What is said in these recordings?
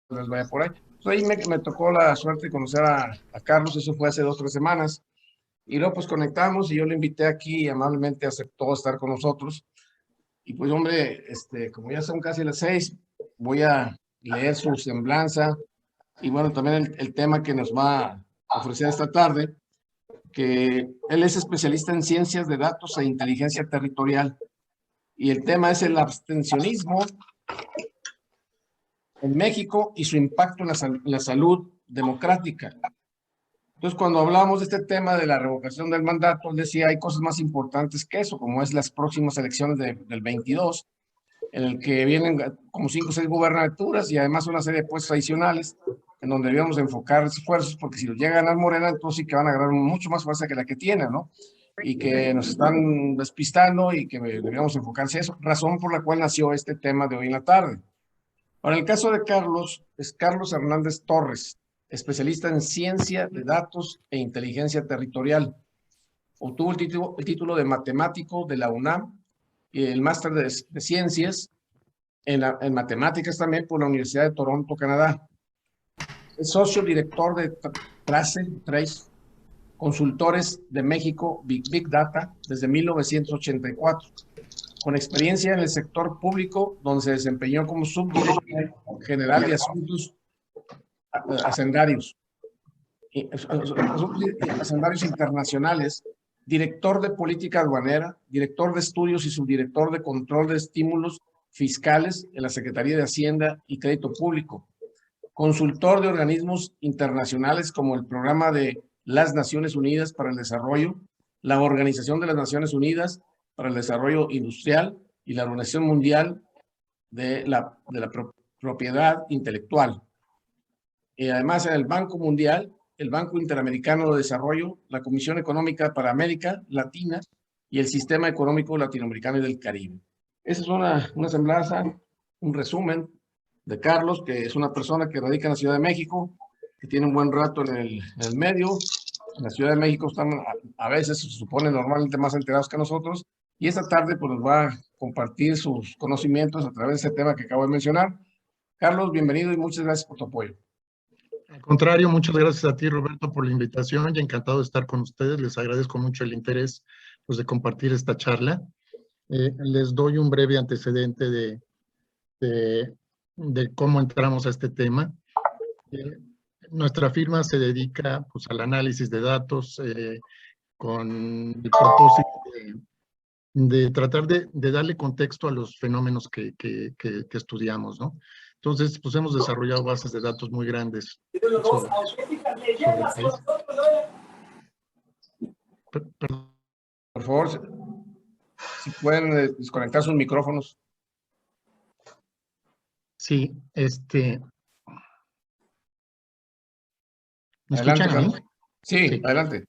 les vaya por ahí. Entonces, ahí me tocó la suerte de conocer a Carlos, eso fue hace 2 o 3 semanas, y luego pues conectamos y yo lo invité aquí y amablemente aceptó estar con nosotros. Y pues hombre, como ya son casi las 6, voy a leer su semblanza y bueno, también el tema que nos va a ofrecer esta tarde, que él es especialista en ciencias de datos e inteligencia territorial. Y el tema es el abstencionismo en México y su impacto en la salud democrática. Entonces, cuando hablamos de este tema de la revocación del mandato, él decía, hay cosas más importantes que eso, como es las próximas elecciones del 22, en el que vienen como 5 o 6 gubernaturas y además una serie de puestos adicionales, en donde debíamos enfocar esfuerzos, porque si los llega a ganar Morena, entonces sí que van a ganar mucho más fuerza que la que tienen, ¿no? Y que nos están despistando y que deberíamos enfocarse en eso, razón por la cual nació este tema de hoy en la tarde. Ahora, el caso de Carlos es Carlos Hernández Torres, especialista en ciencia de datos e inteligencia territorial. Obtuvo el título de matemático de la UNAM y el máster de ciencias en matemáticas también por la Universidad de Toronto, Canadá. Es socio director de Trace Consultores de México Big Data desde 1984, con experiencia en el sector público, donde se desempeñó como subdirector general de asuntos hacendarios internacionales, director de política aduanera, director de estudios y subdirector de control de estímulos fiscales en la Secretaría de Hacienda y Crédito Público, consultor de organismos internacionales como el Programa de las Naciones Unidas para el Desarrollo, la Organización de las Naciones Unidas para el Desarrollo Industrial y la Organización Mundial de la Propiedad Intelectual. Y además en el Banco Mundial, el Banco Interamericano de Desarrollo, la Comisión Económica para América Latina y el Sistema Económico Latinoamericano y del Caribe. Esa es una semblanza, un resumen de Carlos, que es una persona que radica en la Ciudad de México, que tiene un buen rato en el medio. En la Ciudad de México están a veces, se supone, normalmente más enterados que nosotros, y esta tarde pues nos va a compartir sus conocimientos a través de ese tema que acabo de mencionar. Carlos, bienvenido y muchas gracias por tu apoyo. Al contrario, muchas gracias a ti, Roberto, por la invitación y encantado de estar con ustedes. Les agradezco mucho el interés pues, de compartir esta charla. Les doy un breve antecedente de cómo entramos a este tema. Nuestra firma se dedica pues, al análisis de datos con el propósito de tratar de darle contexto a los fenómenos que estudiamos, ¿no? Entonces, pues hemos desarrollado bases de datos muy grandes sobre el país. Perdón. Por favor, si pueden desconectar sus micrófonos. Sí, ¿me Adelante, escuchan a mí? Sí, adelante.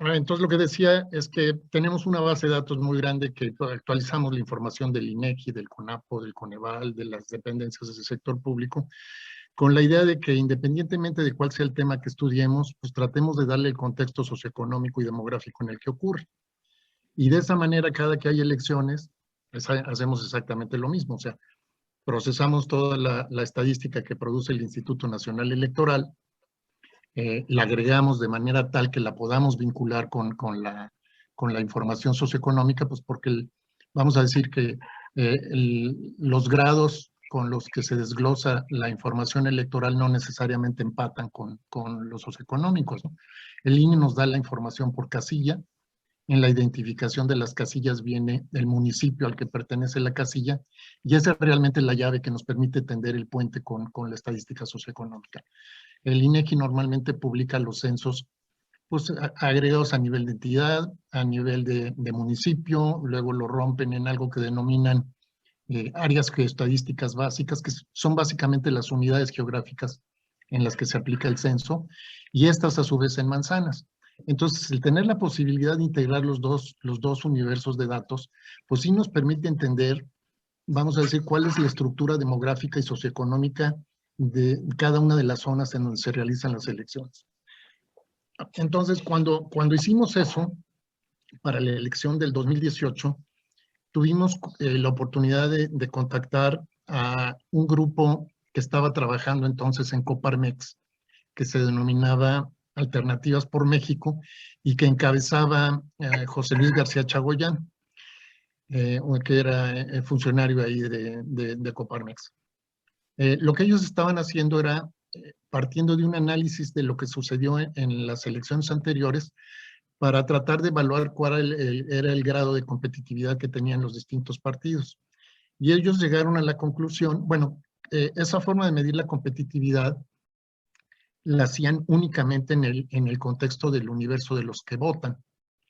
Entonces, lo que decía es que tenemos una base de datos muy grande que actualizamos la información del INEGI, del CONAPO, del CONEVAL, de las dependencias del sector público, con la idea de que independientemente de cuál sea el tema que estudiemos, pues tratemos de darle el contexto socioeconómico y demográfico en el que ocurre. Y de esa manera, cada que hay elecciones, pues, hacemos exactamente lo mismo. O sea, procesamos toda la estadística que produce el Instituto Nacional Electoral, la agregamos de manera tal que la podamos vincular con la información socioeconómica, pues porque vamos a decir que los grados con los que se desglosa la información electoral no necesariamente empatan con los socioeconómicos, ¿no? El INE nos da la información por casilla. En la identificación de las casillas viene el municipio al que pertenece la casilla, y esa es realmente la llave que nos permite tender el puente con la estadística socioeconómica. El INEGI normalmente publica los censos pues, agregados a nivel de entidad, a nivel de municipio, luego lo rompen en algo que denominan áreas geoestadísticas básicas, que son básicamente las unidades geográficas en las que se aplica el censo, y estas a su vez en manzanas. Entonces, el tener la posibilidad de integrar los dos universos de datos, pues sí nos permite entender, vamos a decir, cuál es la estructura demográfica y socioeconómica de cada una de las zonas en donde se realizan las elecciones. Entonces, cuando hicimos eso, para la elección del 2018, tuvimos la oportunidad de contactar a un grupo que estaba trabajando entonces en Coparmex, que se denominaba Alternativas por México y que encabezaba José Luis García Chagoyán, que era funcionario ahí de Coparmex. Lo que ellos estaban haciendo era, partiendo de un análisis de lo que sucedió en las elecciones anteriores, para tratar de evaluar cuál era el grado de competitividad que tenían los distintos partidos. Y ellos llegaron a la conclusión, bueno, esa forma de medir la competitividad la hacían únicamente en el contexto del universo de los que votan,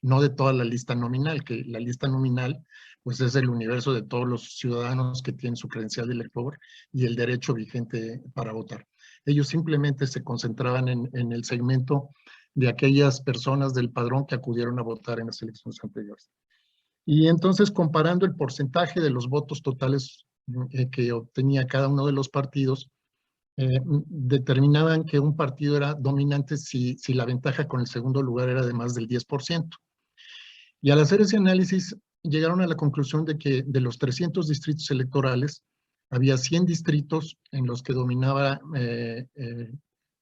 no de toda la lista nominal, que la lista nominal pues es el universo de todos los ciudadanos que tienen su credencial de elector y el derecho vigente para votar. Ellos simplemente se concentraban en el segmento de aquellas personas del padrón que acudieron a votar en las elecciones anteriores. Y entonces, comparando el porcentaje de los votos totales que obtenía cada uno de los partidos, determinaban que un partido era dominante si la ventaja con el segundo lugar era de más del 10%. Y al hacer ese análisis, llegaron a la conclusión de que de los 300 distritos electorales, había 100 distritos en los que dominaba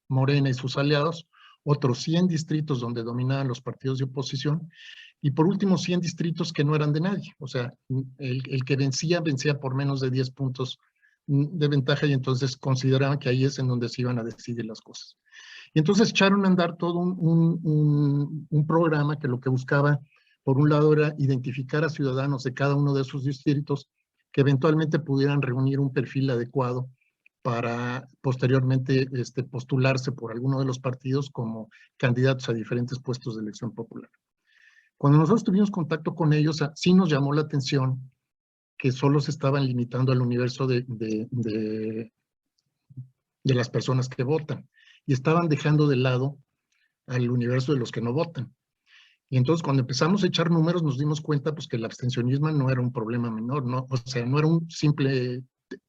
Morena y sus aliados, otros 100 distritos donde dominaban los partidos de oposición, y por último 100 distritos que no eran de nadie. O sea, el que vencía por menos de 10 puntos de ventaja, y entonces consideraban que ahí es en donde se iban a decidir las cosas. Y entonces echaron a andar todo un programa que lo que buscaba, por un lado, era identificar a ciudadanos de cada uno de esos distritos que eventualmente pudieran reunir un perfil adecuado para posteriormente postularse por alguno de los partidos como candidatos a diferentes puestos de elección popular. Cuando nosotros tuvimos contacto con ellos, sí nos llamó la atención que solo se estaban limitando al universo de las personas que votan y estaban dejando de lado al universo de los que no votan. Y entonces cuando empezamos a echar números nos dimos cuenta pues que el abstencionismo no era un problema menor, ¿no? O sea, no era un simple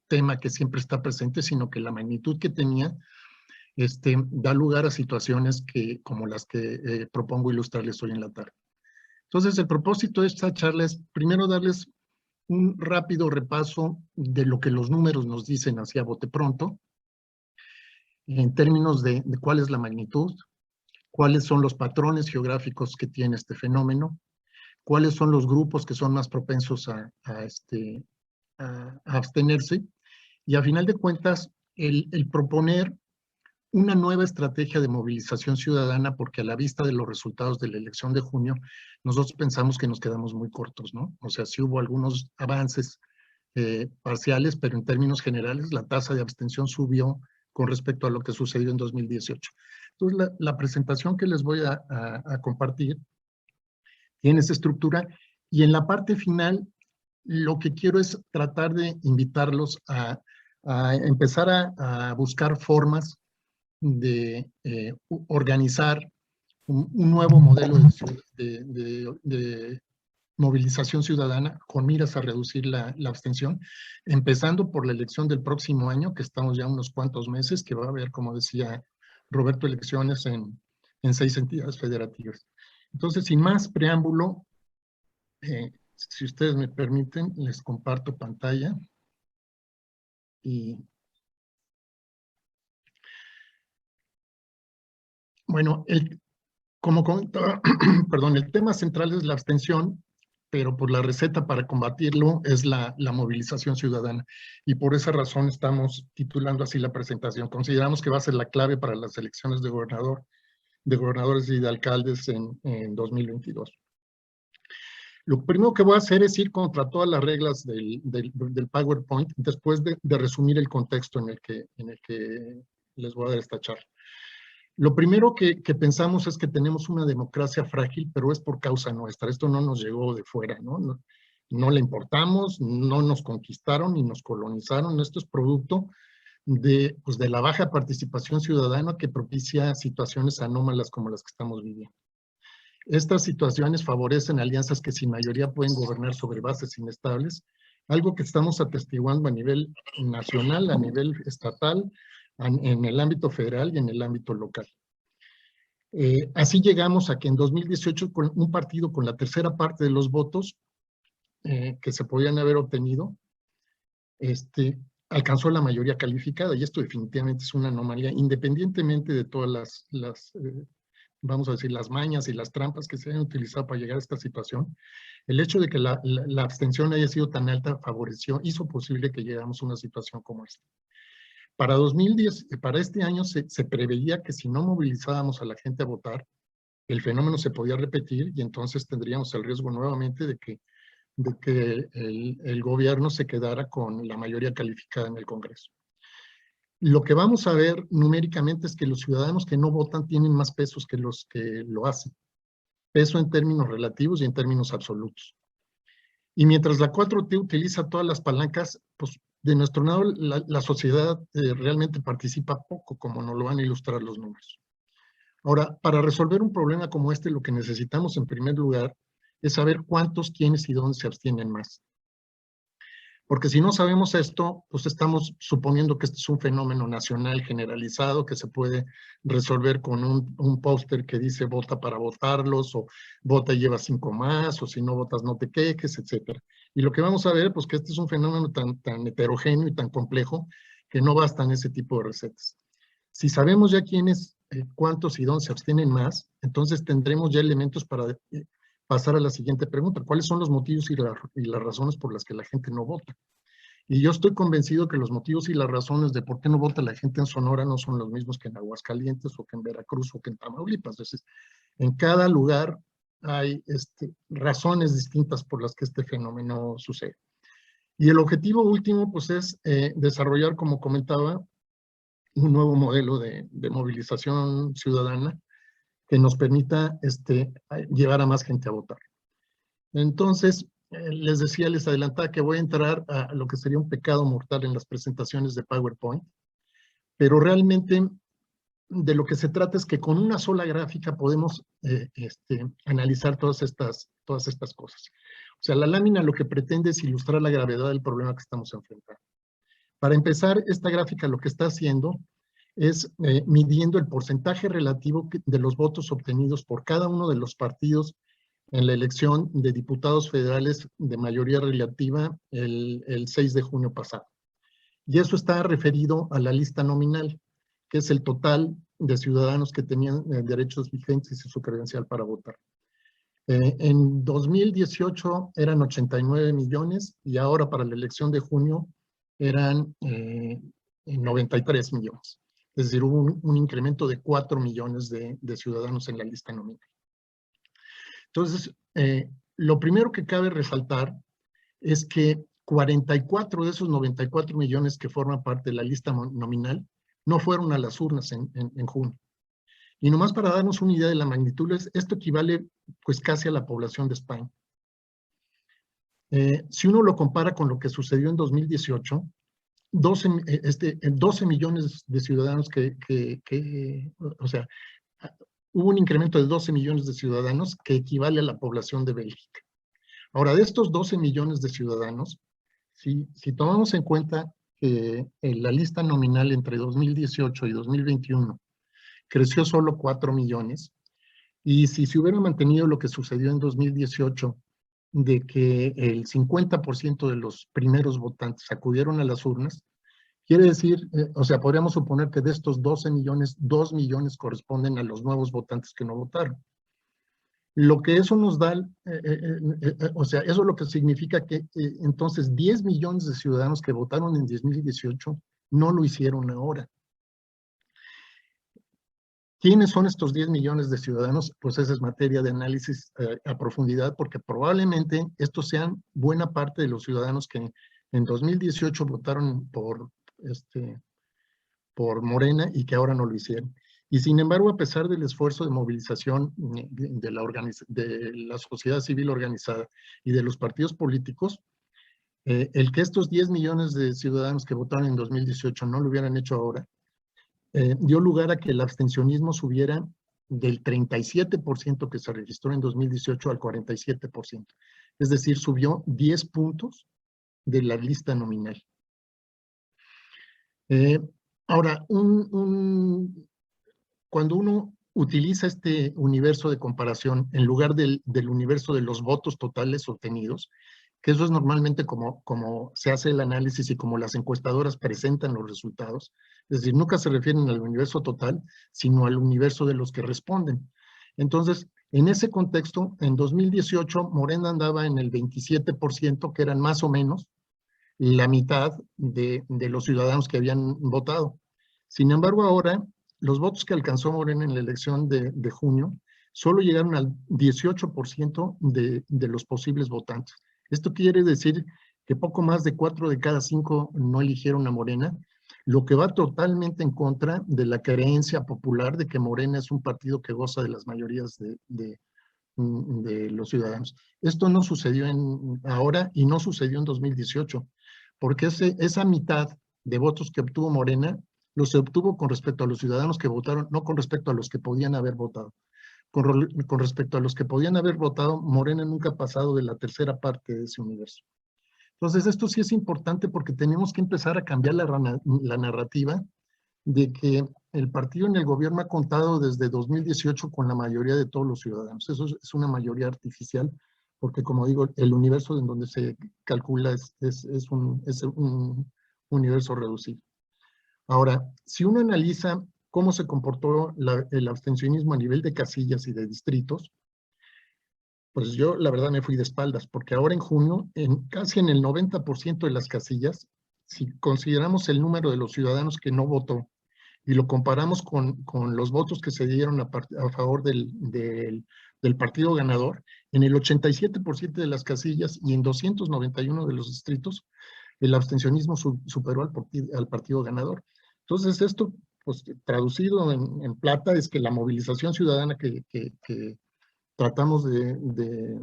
tema que siempre está presente, sino que la magnitud que tenía da lugar a situaciones como las que propongo ilustrarles hoy en la tarde. Entonces, el propósito de esta charla es primero darles un rápido repaso de lo que los números nos dicen hacia bote pronto, en términos de cuál es la magnitud, cuáles son los patrones geográficos que tiene este fenómeno, cuáles son los grupos que son más propensos a abstenerse, y a final de cuentas, el proponer una nueva estrategia de movilización ciudadana, porque a la vista de los resultados de la elección de junio, nosotros pensamos que nos quedamos muy cortos, ¿no? O sea, sí hubo algunos avances parciales, pero en términos generales la tasa de abstención subió con respecto a lo que sucedió en 2018. Entonces, la presentación que les voy a compartir tiene esa estructura, y en la parte final lo que quiero es tratar de invitarlos a empezar a buscar formas de organizar un nuevo modelo de movilización ciudadana con miras a reducir la abstención, empezando por la elección del próximo año, que estamos ya unos cuantos meses, que va a haber, como decía Roberto, elecciones en 6 entidades federativas. Entonces, sin más preámbulo, si ustedes me permiten, les comparto pantalla. Y bueno, como comentaba, perdón, el tema central es la abstención, pero pues la receta para combatirlo es la movilización ciudadana. Y por esa razón estamos titulando así la presentación. Consideramos que va a ser la clave para las elecciones de gobernadores y de alcaldes en 2022. Lo primero que voy a hacer es ir contra todas las reglas del PowerPoint, después de resumir el contexto en el que les voy a dar esta charla. Lo primero que pensamos es que tenemos una democracia frágil, pero es por causa nuestra. Esto no nos llegó de fuera, ¿no? No le importamos, no nos conquistaron ni nos colonizaron. Esto es producto de la baja participación ciudadana que propicia situaciones anómalas como las que estamos viviendo. Estas situaciones favorecen alianzas que sin mayoría pueden gobernar sobre bases inestables, algo que estamos atestiguando a nivel nacional, a nivel estatal, en el ámbito federal y en el ámbito local. Así llegamos a que en 2018 un partido con la tercera parte de los votos que se podían haber obtenido, alcanzó la mayoría calificada, y esto definitivamente es una anomalía, independientemente de todas vamos a decir, las mañas y las trampas que se han utilizado para llegar a esta situación. El hecho de que la abstención haya sido tan alta hizo posible que llegáramos a una situación como esta. Para 2010, para este año se preveía que si no movilizábamos a la gente a votar, el fenómeno se podía repetir y entonces tendríamos el riesgo nuevamente de que el gobierno se quedara con la mayoría calificada en el Congreso. Lo que vamos a ver numéricamente es que los ciudadanos que no votan tienen más pesos que los que lo hacen. Peso en términos relativos y en términos absolutos. Y mientras la 4T utiliza todas las palancas, pues de nuestro lado la sociedad realmente participa poco, como nos lo van a ilustrar los números. Ahora, para resolver un problema como este, lo que necesitamos en primer lugar es saber cuántos, quiénes y dónde se abstienen más. Porque si no sabemos esto, pues estamos suponiendo que este es un fenómeno nacional generalizado que se puede resolver con un póster que dice vota para votarlos, o vota y lleva 5 más, o si no votas no te quejes, etc. Y lo que vamos a ver, pues que este es un fenómeno tan heterogéneo y tan complejo que no bastan ese tipo de recetas. Si sabemos ya quiénes, cuántos y dónde se abstienen más, entonces tendremos ya elementos para pasar a la siguiente pregunta. ¿Cuáles son los motivos y las razones por las que la gente no vota? Y yo estoy convencido que los motivos y las razones de por qué no vota la gente en Sonora no son los mismos que en Aguascalientes o que en Veracruz o que en Tamaulipas. Entonces, en cada lugar hay razones distintas por las que este fenómeno sucede. Y el objetivo último, pues, es desarrollar, como comentaba, un nuevo modelo de movilización ciudadana que nos permita llevar a más gente a votar. Entonces, les decía, les adelantaba que voy a entrar a lo que sería un pecado mortal en las presentaciones de PowerPoint, pero realmente de lo que se trata es que con una sola gráfica podemos analizar todas estas cosas. O sea, la lámina lo que pretende es ilustrar la gravedad del problema que estamos enfrentando. Para empezar, esta gráfica lo que está haciendo es midiendo el porcentaje relativo de los votos obtenidos por cada uno de los partidos en la elección de diputados federales de mayoría relativa el 6 de junio pasado. Y eso está referido a la lista nominal, que es el total de ciudadanos que tenían derechos vigentes y su credencial para votar. En 2018 eran 89 millones y ahora para la elección de junio eran 93 millones. Es decir, hubo un incremento de 4 millones de ciudadanos en la lista nominal. Entonces, lo primero que cabe resaltar es que 44 de esos 94 millones que forman parte de la lista nominal no fueron a las urnas en junio. Y nomás para darnos una idea de la magnitud, esto equivale pues casi a la población de España. Si uno lo compara con lo que sucedió en 2018, 12 millones de ciudadanos o sea, hubo un incremento de 12 millones de ciudadanos que equivale a la población de Bélgica. Ahora, de estos 12 millones de ciudadanos, si tomamos en cuenta que la lista nominal entre 2018 y 2021 creció solo 4 millones, y si se hubiera mantenido lo que sucedió en 2018, de que el 50% de los primeros votantes acudieron a las urnas, quiere decir, o sea, podríamos suponer que de estos 12 millones, 2 millones corresponden a los nuevos votantes que no votaron. Lo que eso nos da, o sea, eso es lo que significa que entonces 10 millones de ciudadanos que votaron en 2018 no lo hicieron ahora. ¿Quiénes son estos 10 millones de ciudadanos? Pues esa es materia de análisis a profundidad, porque probablemente estos sean buena parte de los ciudadanos que en 2018 votaron por Morena y que ahora no lo hicieron. Y sin embargo, a pesar del esfuerzo de movilización de la sociedad civil organizada y de los partidos políticos, el que estos 10 millones de ciudadanos que votaron en 2018 no lo hubieran hecho ahora, dio lugar a que el abstencionismo subiera del 37% que se registró en 2018 al 47%. Es decir, subió 10 puntos de la lista nominal. Ahora, cuando uno utiliza este universo de comparación en lugar del universo de los votos totales obtenidos, que eso es normalmente como se hace el análisis y como las encuestadoras presentan los resultados. Es decir, nunca se refieren al universo total, sino al universo de los que responden. Entonces, en ese contexto, en 2018, Morena andaba en el 27%, que eran más o menos la mitad de los ciudadanos que habían votado. Sin embargo, ahora, los votos que alcanzó Morena en la elección de junio solo llegaron al 18% de los posibles votantes. Esto quiere decir que poco más de 4 de cada 5 no eligieron a Morena, lo que va totalmente en contra de la creencia popular de que Morena es un partido que goza de las mayorías de los ciudadanos. Esto no sucedió ahora y no sucedió en 2018, porque esa mitad de votos que obtuvo Morena los obtuvo con respecto a los ciudadanos que votaron, no con respecto a los que podían haber votado. Con respecto a los que podían haber votado, Morena nunca ha pasado de la tercera parte de ese universo. Entonces, esto sí es importante porque tenemos que empezar a cambiar la narrativa de que el partido en el gobierno ha contado desde 2018 con la mayoría de todos los ciudadanos. Eso es una mayoría artificial, porque como digo, el universo en donde se calcula es un universo reducido. Ahora, si uno analiza cómo se comportó el abstencionismo a nivel de casillas y de distritos, pues yo la verdad me fui de espaldas, porque ahora en junio, casi en el 90% de las casillas, si consideramos el número de los ciudadanos que no votó y lo comparamos con los votos que se dieron a favor del partido ganador, en el 87% de las casillas y en 291 de los distritos, el abstencionismo superó al partido ganador. Entonces esto, pues traducido en plata, es que la movilización ciudadana que tratamos de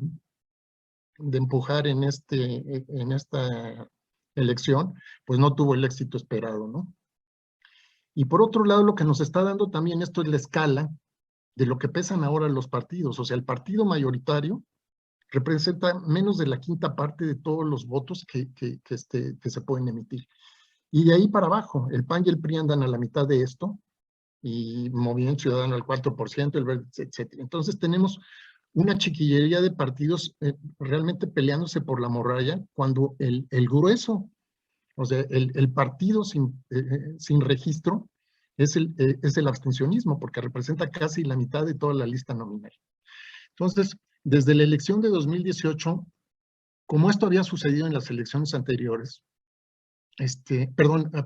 empujar en esta elección, pues no tuvo el éxito esperado, ¿no? Y por otro lado, lo que nos está dando también esto es la escala de lo que pesan ahora los partidos. O sea, el partido mayoritario representa menos de la quinta parte de todos los votos que se pueden emitir. Y de ahí para abajo, el PAN y el PRI andan a la mitad de esto, y Movimiento Ciudadano al 4%, el Verde, etc. Entonces tenemos una chiquillería de partidos realmente peleándose por la morralla, cuando el grueso, o sea, el partido sin registro es el abstencionismo, porque representa casi la mitad de toda la lista nominal. Entonces, desde la elección de 2018, como esto había sucedido en las elecciones anteriores,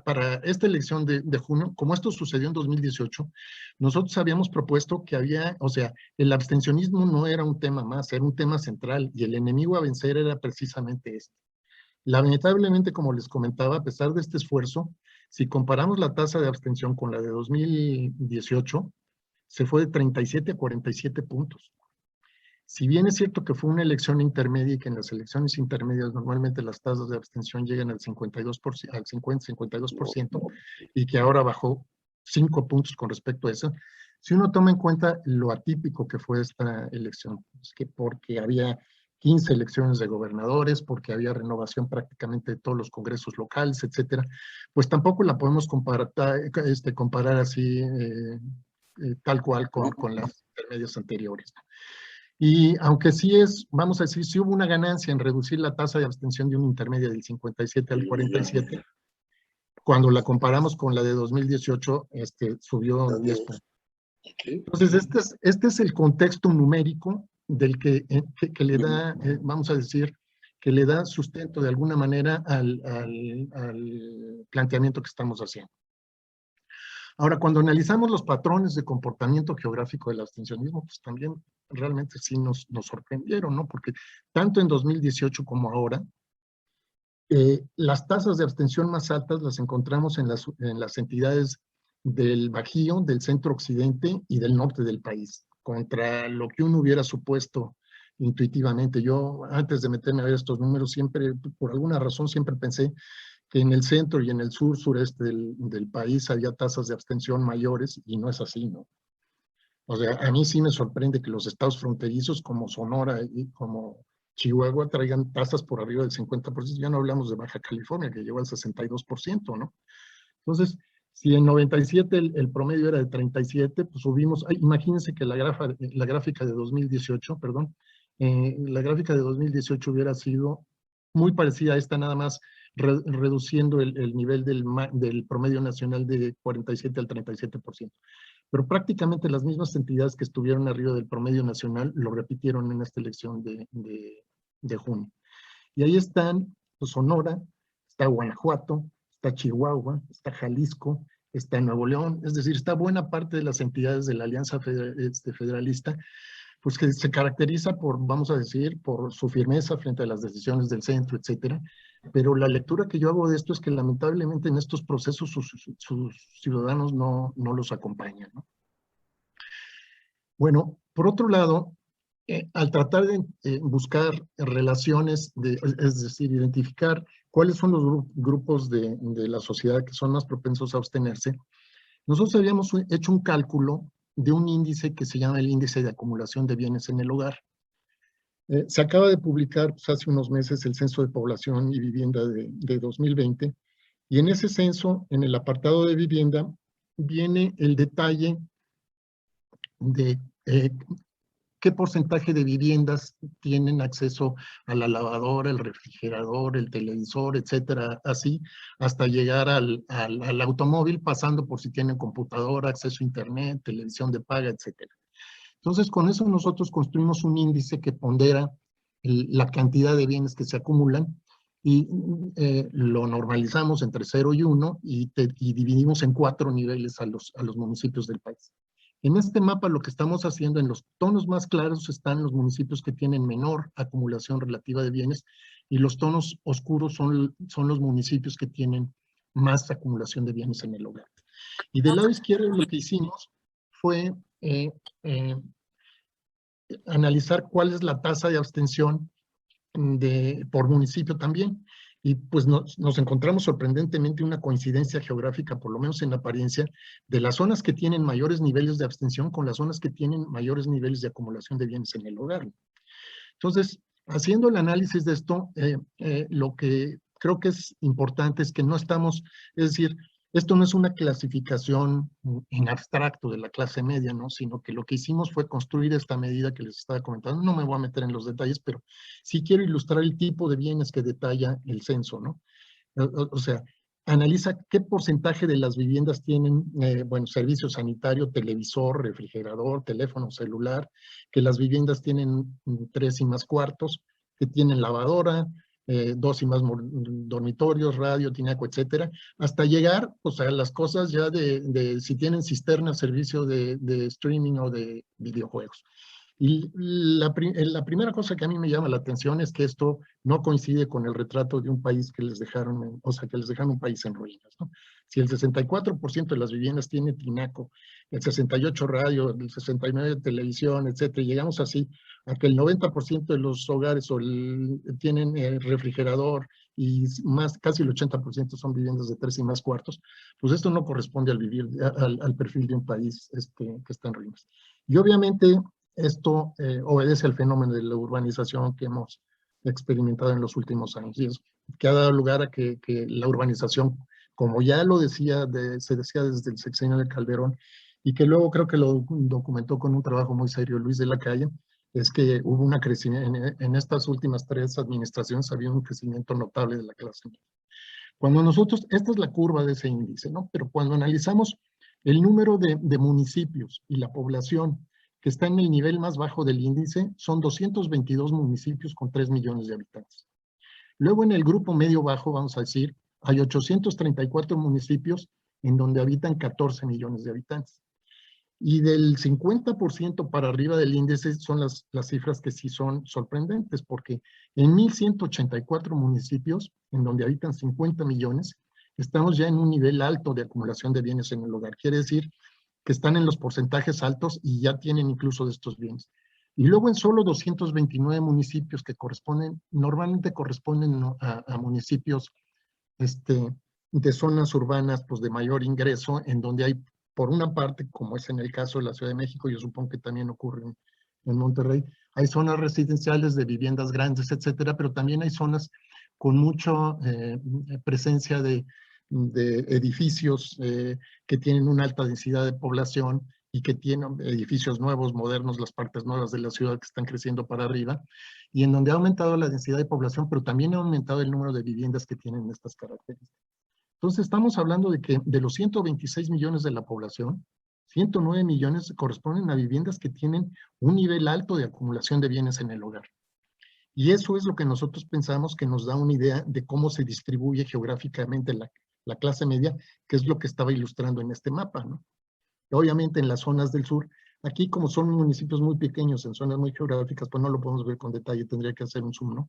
para esta elección de junio, como esto sucedió en 2018, nosotros habíamos propuesto que el abstencionismo no era un tema más, era un tema central, y el enemigo a vencer era precisamente este. Lamentablemente, como les comentaba, a pesar de este esfuerzo, si comparamos la tasa de abstención con la de 2018, se fue de 37 a 47 puntos. Si bien es cierto que fue una elección intermedia y que en las elecciones intermedias normalmente las tasas de abstención llegan al 52%, al 50-52%, y que ahora bajó 5 puntos con respecto a eso, si uno toma en cuenta lo atípico que fue esta elección, es que porque había 15 elecciones de gobernadores, porque había renovación prácticamente de todos los congresos locales, etcétera, pues tampoco la podemos comparar así tal cual con las intermedias anteriores. Y aunque vamos a decir, sí hubo una ganancia en reducir la tasa de abstención de una intermedia del 57 al 47, cuando la comparamos con la de 2018, subió 10 puntos. Entonces, este es el contexto numérico del que le da, vamos a decir, que le da sustento de alguna manera al planteamiento que estamos haciendo. Ahora, cuando analizamos los patrones de comportamiento geográfico del abstencionismo, pues también realmente sí nos sorprendieron, ¿no? Porque tanto en 2018 como ahora, las tasas de abstención más altas las encontramos en las entidades del Bajío, del centro occidente y del norte del país, contra lo que uno hubiera supuesto intuitivamente. Yo, antes de meterme a ver estos números, siempre, por alguna razón, siempre pensé que en el centro y en el sureste del país había tasas de abstención mayores, y no es así, ¿no? O sea, a mí sí me sorprende que los estados fronterizos como Sonora y como Chihuahua traigan tasas por arriba del 50%, ya no hablamos de Baja California, que llegó al 62%, ¿no? Entonces, si en 97 el promedio era de 37, pues subimos, imagínense que la gráfica de 2018, la gráfica de 2018 hubiera sido muy parecida a esta, nada más reduciendo el nivel del promedio nacional de 47 al 37%. Pero prácticamente las mismas entidades que estuvieron arriba del promedio nacional lo repitieron en esta elección de junio. Y ahí están pues, Sonora, está Guanajuato, está Chihuahua, está Jalisco, está Nuevo León, es decir, está buena parte de las entidades de la Alianza Federalista, pues que se caracteriza por, vamos a decir, por su firmeza frente a las decisiones del centro, etcétera. Pero la lectura que yo hago de esto es que lamentablemente en estos procesos sus ciudadanos no los acompañan, ¿no? Bueno, por otro lado, al tratar de buscar relaciones, es decir, identificar cuáles son los grupos de la sociedad que son más propensos a abstenerse, nosotros habíamos hecho un cálculo de un índice que se llama el índice de acumulación de bienes en el hogar. Se acaba de publicar pues, hace unos meses el Censo de Población y Vivienda de 2020, y en ese censo, en el apartado de vivienda, viene el detalle de qué porcentaje de viviendas tienen acceso a la lavadora, el refrigerador, el televisor, etcétera, así, hasta llegar al automóvil, pasando por si tienen computadora, acceso a internet, televisión de paga, etcétera. Entonces, con eso nosotros construimos un índice que pondera la cantidad de bienes que se acumulan y lo normalizamos entre 0 y 1 y dividimos en 4 niveles a los municipios del país. En este mapa lo que estamos haciendo, en los tonos más claros están los municipios que tienen menor acumulación relativa de bienes y los tonos oscuros son los municipios que tienen más acumulación de bienes en el hogar. Y del lado izquierdo lo que hicimos fue analizar cuál es la tasa de abstención por municipio también. Y pues nos encontramos sorprendentemente una coincidencia geográfica, por lo menos en apariencia, de las zonas que tienen mayores niveles de abstención con las zonas que tienen mayores niveles de acumulación de bienes en el hogar. Entonces, haciendo el análisis de esto, lo que creo que es importante es que no estamos, es decir, esto no es una clasificación en abstracto de la clase media, ¿no? Sino que lo que hicimos fue construir esta medida que les estaba comentando. No me voy a meter en los detalles, pero sí quiero ilustrar el tipo de bienes que detalla el censo, ¿no? O sea, analiza qué porcentaje de las viviendas tienen, bueno, servicio sanitario, televisor, refrigerador, teléfono celular, que las viviendas tienen 3 y más cuartos, que tienen lavadora, 2 y más dormitorios, radio, tinaco, etcétera, hasta llegar, o sea, las cosas ya de si tienen cisterna, servicio de streaming o de videojuegos. Y la primera cosa que a mí me llama la atención es que esto no coincide con el retrato de un país que les dejaron, o sea, que les dejaron un país en ruinas, ¿no? Si el 64% de las viviendas tiene tinaco, el 68% radio, el 69% televisión, etcétera, y llegamos así a que el 90% de los hogares tienen refrigerador y más, casi el 80% son viviendas de 3 y más cuartos, pues esto no corresponde al perfil de un país que está en ruinas. Y obviamente esto obedece al fenómeno de la urbanización que hemos experimentado en los últimos años y es que ha dado lugar a que la urbanización, como ya lo decía, se decía desde el sexenio de Calderón y que luego creo que lo documentó con un trabajo muy serio Luis de la Calle, es que hubo una crecimiento, en estas últimas 3 administraciones había un crecimiento notable de la clase media. Cuando nosotros, esta es la curva de ese índice, ¿no? Pero cuando analizamos el número de municipios y la población que está en el nivel más bajo del índice, son 222 municipios con 3 millones de habitantes. Luego en el grupo medio-bajo, vamos a decir, hay 834 municipios en donde habitan 14 millones de habitantes. Y del 50% para arriba del índice son las cifras que sí son sorprendentes, porque en 1,184 municipios, en donde habitan 50 millones, estamos ya en un nivel alto de acumulación de bienes en el hogar. Quiere decir que están en los porcentajes altos y ya tienen incluso de estos bienes. Y luego en solo 229 municipios que normalmente corresponden a municipios de zonas urbanas pues de mayor ingreso, en donde hay, por una parte, como es en el caso de la Ciudad de México, yo supongo que también ocurre en Monterrey, hay zonas residenciales de viviendas grandes, etcétera, pero también hay zonas con mucha presencia de edificios que tienen una alta densidad de población y que tienen edificios nuevos, modernos, las partes nuevas de la ciudad que están creciendo para arriba, y en donde ha aumentado la densidad de población, pero también ha aumentado el número de viviendas que tienen estas características. Entonces, estamos hablando de que de los 126 millones de la población, 109 millones corresponden a viviendas que tienen un nivel alto de acumulación de bienes en el hogar. Y eso es lo que nosotros pensamos que nos da una idea de cómo se distribuye geográficamente la clase media, que es lo que estaba ilustrando en este mapa, ¿no? Obviamente en las zonas del sur, aquí como son municipios muy pequeños, en zonas muy geográficas, pues no lo podemos ver con detalle, tendría que hacer un zoom, ¿no?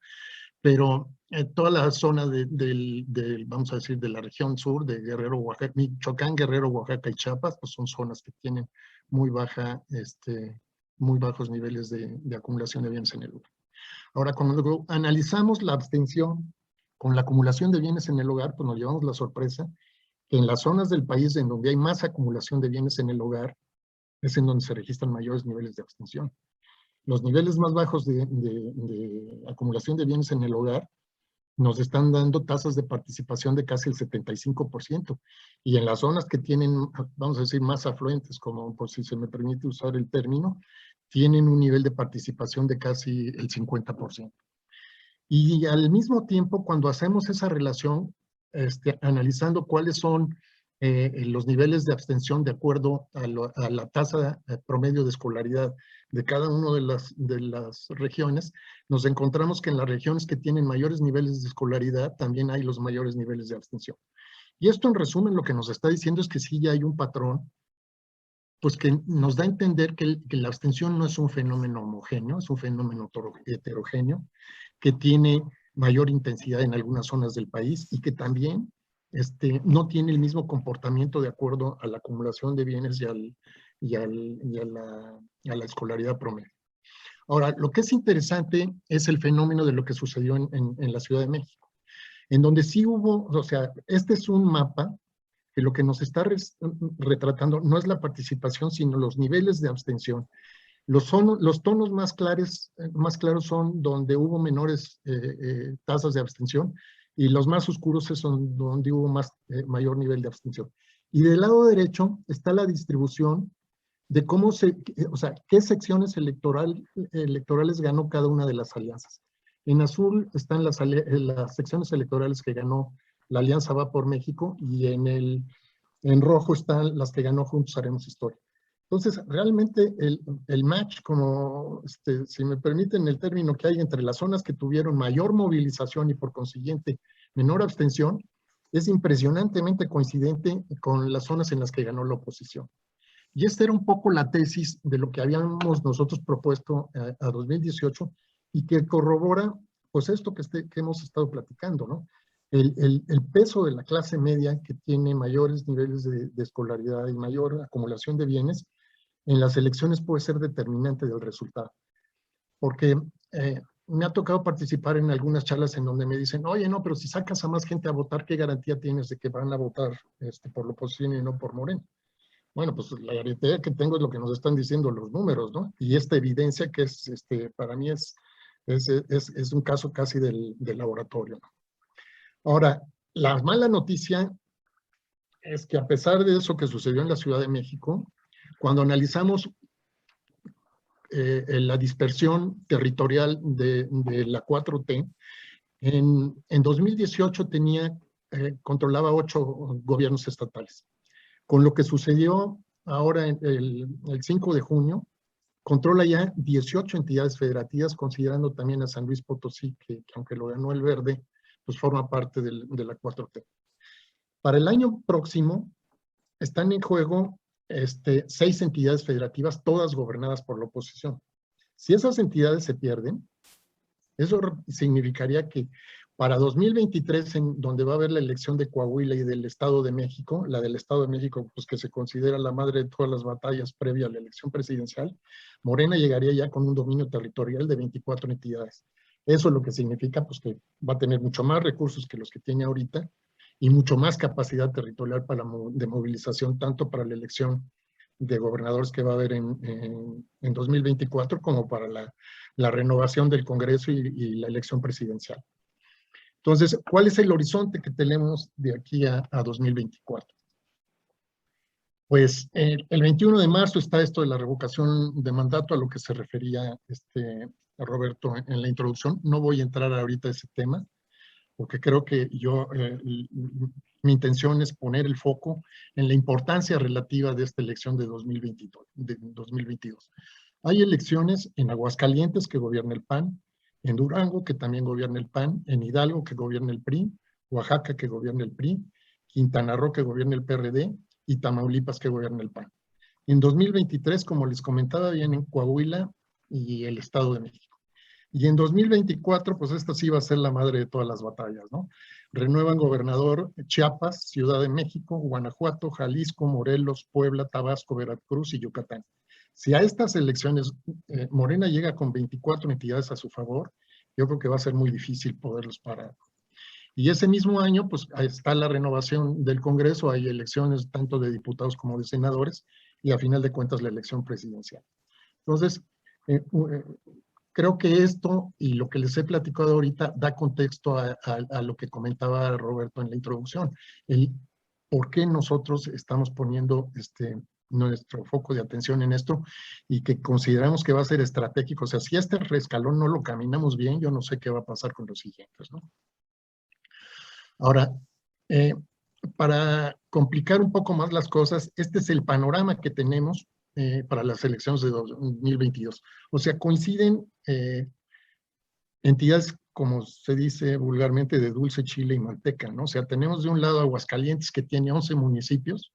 Pero toda la zona vamos a decir, de la región sur, de Guerrero, Oaxaca, Michoacán, Guerrero, Oaxaca y Chiapas, pues son zonas que tienen muy bajos niveles de acumulación de bienes en el hogar. Ahora, cuando analizamos la abstención con la acumulación de bienes en el hogar, pues nos llevamos la sorpresa que en las zonas del país en donde hay más acumulación de bienes en el hogar, es en donde se registran mayores niveles de abstención. Los niveles más bajos de acumulación de bienes en el hogar nos están dando tasas de participación de casi el 75%. Y en las zonas que tienen, vamos a decir, más afluentes, como por si se me permite usar el término, tienen un nivel de participación de casi el 50%. Y al mismo tiempo, cuando hacemos esa relación, analizando cuáles son los niveles de abstención de acuerdo a la tasa promedio de escolaridad de cada una de las regiones, nos encontramos que en las regiones que tienen mayores niveles de escolaridad también hay los mayores niveles de abstención. Y esto en resumen lo que nos está diciendo es que sí ya hay un patrón, pues que nos da a entender que la abstención no es un fenómeno homogéneo, es un fenómeno heterogéneo, que tiene mayor intensidad en algunas zonas del país y que también no tiene el mismo comportamiento de acuerdo a la acumulación de bienes y a la escolaridad promedio. Ahora, lo que es interesante es el fenómeno de lo que sucedió en la Ciudad de México, en donde sí hubo, o sea, este es un mapa que lo que nos está retratando no es la participación, sino los niveles de abstención. Los tonos más claros son donde hubo menores tasas de abstención y los más oscuros son donde hubo mayor nivel de abstención. Y del lado derecho está la distribución de cómo o sea, qué secciones electorales ganó cada una de las alianzas. En azul están las secciones electorales que ganó la Alianza Va por México y en rojo están las que ganó Juntos Haremos Historia. Entonces, realmente el match, como si me permiten el término que hay entre las zonas que tuvieron mayor movilización y por consiguiente menor abstención, es impresionantemente coincidente con las zonas en las que ganó la oposición. Y esta era un poco la tesis de lo que habíamos nosotros propuesto a 2018 y que corrobora pues esto que hemos estado platicando, ¿no? El peso de la clase media que tiene mayores niveles de escolaridad y mayor acumulación de bienes en las elecciones puede ser determinante del resultado. Porque me ha tocado participar en algunas charlas en donde me dicen, oye, no, pero si sacas a más gente a votar, ¿qué garantía tienes de que van a votar por la oposición y no por Morena? Bueno, pues la garantía que tengo es lo que nos están diciendo los números, ¿no? Y esta evidencia que es, para mí es un caso casi del laboratorio, ¿no? Ahora, la mala noticia es que a pesar de eso que sucedió en la Ciudad de México, cuando analizamos la dispersión territorial de la 4T, en 2018 controlaba 8 gobiernos estatales. Con lo que sucedió ahora el 5 de junio, controla ya 18 entidades federativas, considerando también a San Luis Potosí, que aunque lo ganó el verde, pues forma parte de la 4T. Para el año próximo están en juego 6 entidades federativas, todas gobernadas por la oposición. Si esas entidades se pierden, eso significaría que para 2023, en donde va a haber la elección de Coahuila y del Estado de México, la del Estado de México, pues que se considera la madre de todas las batallas previa a la elección presidencial, Morena llegaría ya con un dominio territorial de 24 entidades. Eso es lo que significa pues, que va a tener mucho más recursos que los que tiene ahorita y mucho más capacidad territorial de movilización, tanto para la elección de gobernadores que va a haber en 2024, como para la renovación del Congreso y la elección presidencial. Entonces, ¿cuál es el horizonte que tenemos de aquí a 2024? Pues el 21 de marzo está esto de la revocación de mandato, a lo que se refería Roberto en la introducción. No voy a entrar ahorita a ese tema, porque creo que mi intención es poner el foco en la importancia relativa de esta elección de 2022. Hay elecciones en Aguascalientes, que gobierna el PAN, en Durango, que también gobierna el PAN, en Hidalgo, que gobierna el PRI, Oaxaca, que gobierna el PRI, Quintana Roo, que gobierna el PRD, y Tamaulipas, que gobierna el PAN. En 2023, como les comentaba, vienen Coahuila y el Estado de México. Y en 2024, pues esta sí va a ser la madre de todas las batallas, ¿no? Renuevan gobernador Chiapas, Ciudad de México, Guanajuato, Jalisco, Morelos, Puebla, Tabasco, Veracruz y Yucatán. Si a estas elecciones Morena llega con 24 entidades a su favor, yo creo que va a ser muy difícil poderlos parar. Y ese mismo año, pues ahí está la renovación del Congreso, hay elecciones tanto de diputados como de senadores, y a final de cuentas la elección presidencial. Entonces, creo que esto y lo que les he platicado ahorita da contexto a lo que comentaba Roberto en la introducción, el por qué nosotros estamos poniendo nuestro foco de atención en esto y que consideramos que va a ser estratégico. O sea, si este rescalón no lo caminamos bien, yo no sé qué va a pasar con los siguientes, ¿no? Ahora, para complicar un poco más las cosas, este es el panorama que tenemos para las elecciones de 2022. O sea, coinciden entidades, como se dice vulgarmente, de dulce, chile y manteca, ¿no? O sea, tenemos de un lado Aguascalientes, que tiene 11 municipios,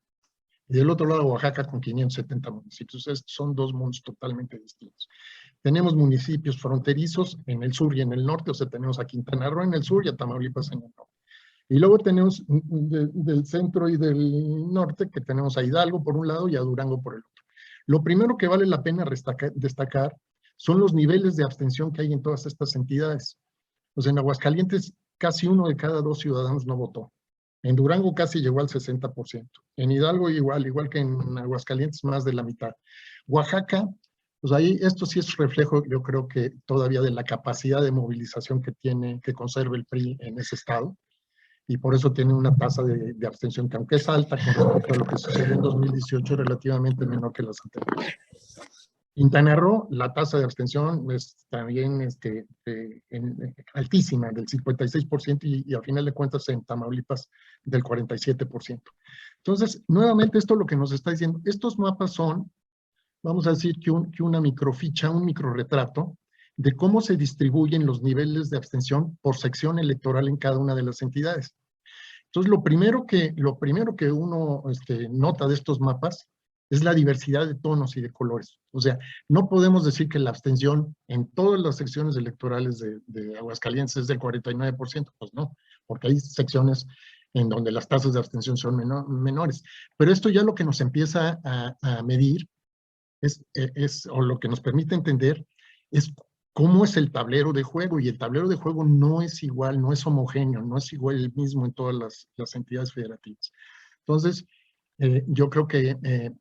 y del otro lado Oaxaca, con 570 municipios. Estos son dos mundos totalmente distintos. Tenemos municipios fronterizos en el sur y en el norte, o sea, tenemos a Quintana Roo en el sur y a Tamaulipas en el norte. Y luego tenemos del centro y del norte, que tenemos a Hidalgo por un lado y a Durango por el otro. Lo primero que vale la pena destacar son los niveles de abstención que hay en todas estas entidades. Pues en Aguascalientes casi 1 de cada 2 ciudadanos no votó. En Durango casi llegó al 60%. En Hidalgo igual que en Aguascalientes, más de la mitad. Oaxaca, pues ahí esto sí es reflejo, yo creo que todavía de la capacidad de movilización que conserva el PRI en ese estado, y por eso tiene una tasa de abstención que, aunque es alta con respecto a lo que sucedió en 2018, es relativamente menor que las anteriores. Quintana Roo, la tasa de abstención es también altísima, del 56%, y a final de cuentas en Tamaulipas del 47%. Entonces, nuevamente esto lo que nos está diciendo, estos mapas son, vamos a decir que una microficha, un microretrato de cómo se distribuyen los niveles de abstención por sección electoral en cada una de las entidades. Entonces, lo primero que uno nota de estos mapas es la diversidad de tonos y de colores. O sea, no podemos decir que la abstención en todas las secciones electorales de Aguascalientes es del 49%, pues no, porque hay secciones en donde las tasas de abstención son menores. Pero esto ya lo que nos empieza a medir o lo que nos permite entender es cómo es el tablero de juego, y el tablero de juego no es igual, no es homogéneo, no es igual el mismo en todas las entidades federativas. Entonces, yo creo que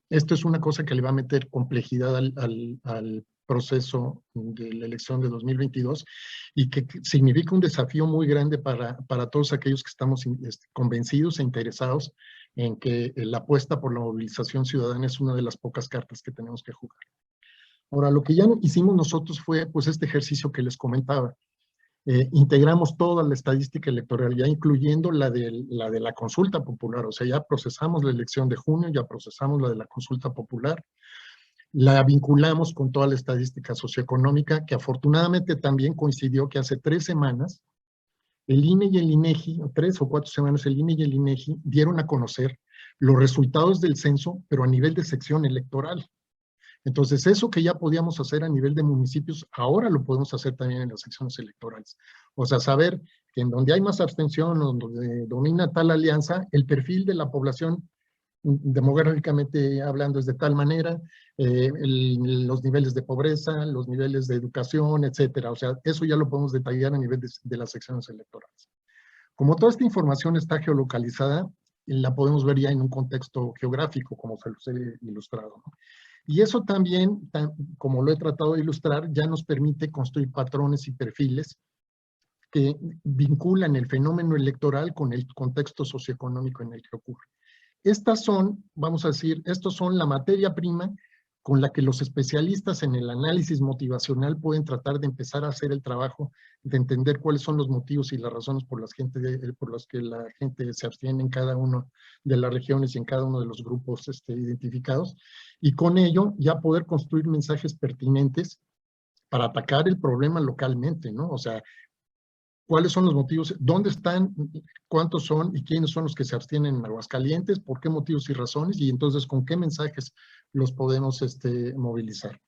esto es una cosa que le va a meter complejidad al proceso de la elección de 2022 y que significa un desafío muy grande para todos aquellos que estamos convencidos e interesados en que la apuesta por la movilización ciudadana es una de las pocas cartas que tenemos que jugar. Ahora, lo que ya hicimos nosotros fue pues este ejercicio que les comentaba. Integramos toda la estadística electoral, ya incluyendo la de la consulta popular. O sea, ya procesamos la elección de junio, ya procesamos la de la consulta popular, la vinculamos con toda la estadística socioeconómica, que afortunadamente también coincidió que hace 3 semanas el INE y el INEGI, 3 o 4 semanas, el INE y el INEGI dieron a conocer los resultados del censo, pero a nivel de sección electoral. Entonces, eso que ya podíamos hacer a nivel de municipios, ahora lo podemos hacer también en las secciones electorales. O sea, saber que en donde hay más abstención, donde domina tal alianza, el perfil de la población, demográficamente hablando, es de tal manera, los niveles de pobreza, los niveles de educación, etcétera. O sea, eso ya lo podemos detallar a nivel de las secciones electorales. Como toda esta información está geolocalizada, la podemos ver ya en un contexto geográfico, como se los he ilustrado, ¿no? Y eso también, como lo he tratado de ilustrar, ya nos permite construir patrones y perfiles que vinculan el fenómeno electoral con el contexto socioeconómico en el que ocurre. estas son, vamos a decir, estos son la materia prima con la que los especialistas en el análisis motivacional pueden tratar de empezar a hacer el trabajo de entender cuáles son los motivos y las razones por las que la gente se abstiene en cada una de las regiones y en cada uno de los grupos identificados, y con ello ya poder construir mensajes pertinentes para atacar el problema localmente, ¿no? O sea, ¿cuáles son los motivos? ¿Dónde están? ¿Cuántos son? ¿Y quiénes son los que se abstienen en Aguascalientes? ¿Por qué motivos y razones? Y entonces, ¿con qué mensajes los podemos movilizar?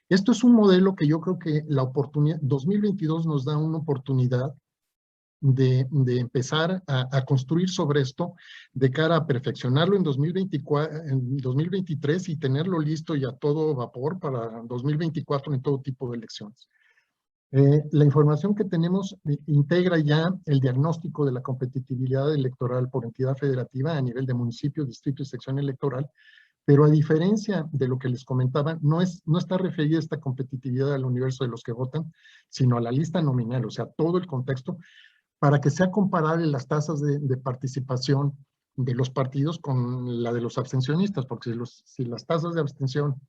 Esto es un modelo que yo creo que la oportunidad, 2022 nos da una oportunidad de empezar a construir sobre esto de cara a perfeccionarlo en 2024, en 2023 y tenerlo listo y a todo vapor para 2024 en todo tipo de elecciones. La información que tenemos integra ya el diagnóstico de la competitividad electoral por entidad federativa a nivel de municipio, distrito y sección electoral, pero a diferencia de lo que les comentaba, no está referida esta competitividad al universo de los que votan, sino a la lista nominal, o sea, todo el contexto, para que sea comparable las tasas de participación de los partidos con la de los abstencionistas, porque si las tasas de abstención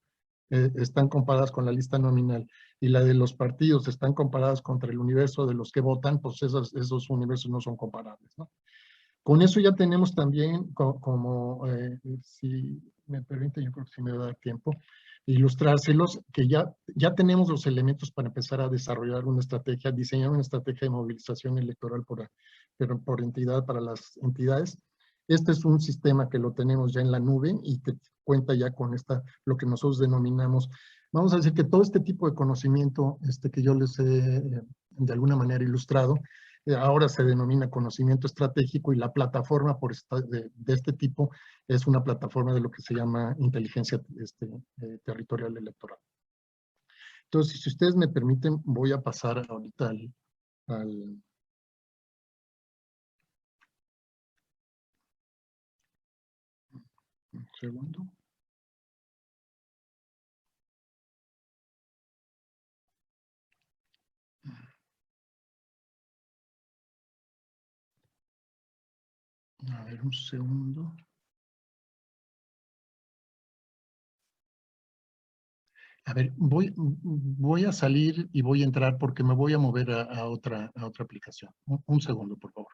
están comparadas con la lista nominal y la de los partidos están comparadas contra el universo de los que votan, pues esos universos no son comparables, ¿no? Con eso ya tenemos también, si me permite, yo creo que sí me va a dar tiempo, ilustrárselos, que ya tenemos los elementos para empezar a desarrollar una estrategia, diseñar una estrategia de movilización electoral por entidad para las entidades. Este es un sistema que lo tenemos ya en la nube y que cuenta ya con lo que nosotros denominamos, vamos a decir que todo este tipo de conocimiento que yo les he de alguna manera ilustrado, ahora se denomina conocimiento estratégico y la plataforma de este tipo es una plataforma de lo que se llama inteligencia territorial electoral. Entonces, si ustedes me permiten, voy a pasar ahorita un segundo. A ver, un segundo. A ver, voy a salir y voy a entrar porque me voy a mover a otra aplicación. Un segundo, por favor.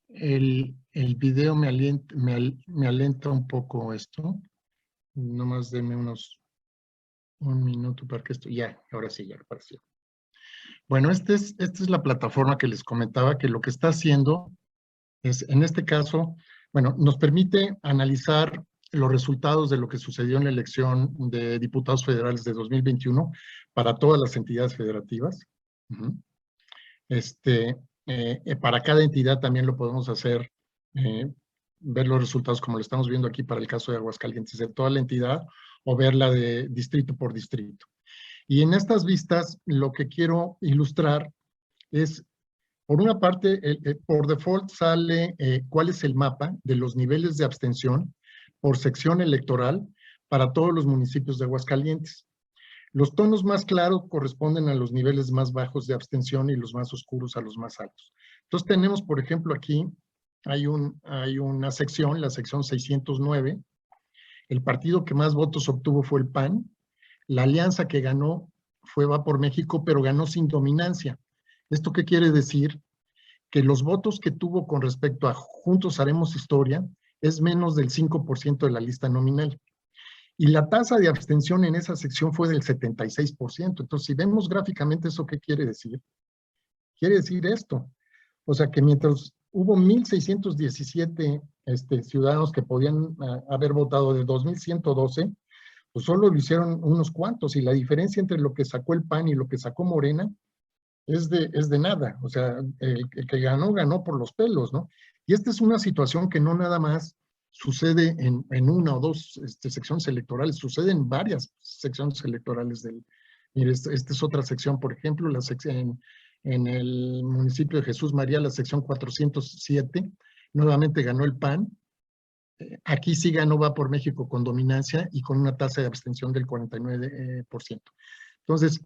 El video me alenta un poco esto. Nomás denme un minuto para que esto... Ya, ahora sí, ya apareció. Bueno, esta es la plataforma que les comentaba, que lo que está haciendo es, en este caso, bueno, nos permite analizar los resultados de lo que sucedió en la elección de diputados federales de 2021 para todas las entidades federativas. Para cada entidad también lo podemos hacer, ver los resultados como lo estamos viendo aquí para el caso de Aguascalientes de toda la entidad o verla de distrito por distrito. Y en estas vistas lo que quiero ilustrar es, por una parte, por default sale cuál es el mapa de los niveles de abstención por sección electoral para todos los municipios de Aguascalientes. Los tonos más claros corresponden a los niveles más bajos de abstención y los más oscuros a los más altos. Entonces tenemos, por ejemplo, aquí hay una sección, la sección 609. El partido que más votos obtuvo fue el PAN. La alianza que ganó fue Va por México, pero ganó sin dominancia. ¿Esto qué quiere decir? Que los votos que tuvo con respecto a Juntos Haremos Historia es menos del 5% de la lista nominal. Y la tasa de abstención en esa sección fue del 76%. Entonces, si vemos gráficamente eso, ¿qué quiere decir? Quiere decir esto. O sea, que mientras hubo 1,617 ciudadanos que podían haber votado de 2,112, pues solo lo hicieron unos cuantos. Y la diferencia entre lo que sacó el PAN y lo que sacó Morena es de nada. O sea, el que ganó, ganó por los pelos, ¿no? Y esta es una situación que no nada más sucede en una o dos secciones electorales, sucede en varias secciones electorales del... Mire, esta es otra sección, por ejemplo, la sección en el municipio de Jesús María, la sección 407, nuevamente ganó el PAN. Aquí sí ganó Va por México con dominancia y con una tasa de abstención del 49%. Entonces,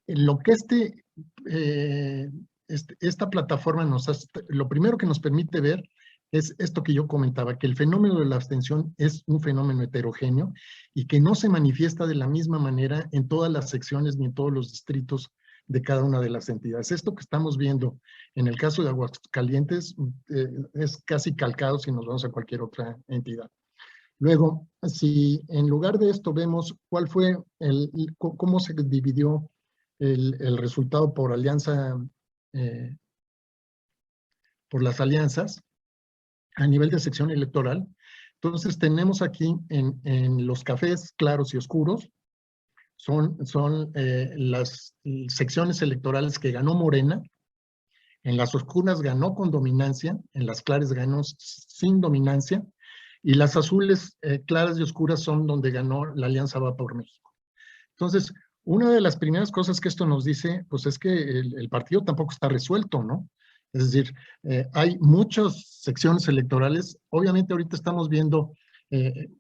lo que esta plataforma nos hace, lo primero que nos permite ver es esto que yo comentaba, que el fenómeno de la abstención es un fenómeno heterogéneo y que no se manifiesta de la misma manera en todas las secciones ni en todos los distritos de cada una de las entidades. Esto que estamos viendo en el caso de Aguascalientes es casi calcado si nos vamos a cualquier otra entidad. Luego, si en lugar de esto vemos cuál fue cómo se dividió el resultado por alianza, por las alianzas, a nivel de sección electoral. Entonces tenemos aquí en los cafés claros y oscuros, son las secciones electorales que ganó Morena, en las oscuras ganó con dominancia, en las claras ganó sin dominancia, y las azules claras y oscuras son donde ganó la Alianza Va por México. Entonces, una de las primeras cosas que esto nos dice, pues es que el partido tampoco está resuelto, ¿no? Es decir, hay muchas secciones electorales. Obviamente ahorita estamos viendo,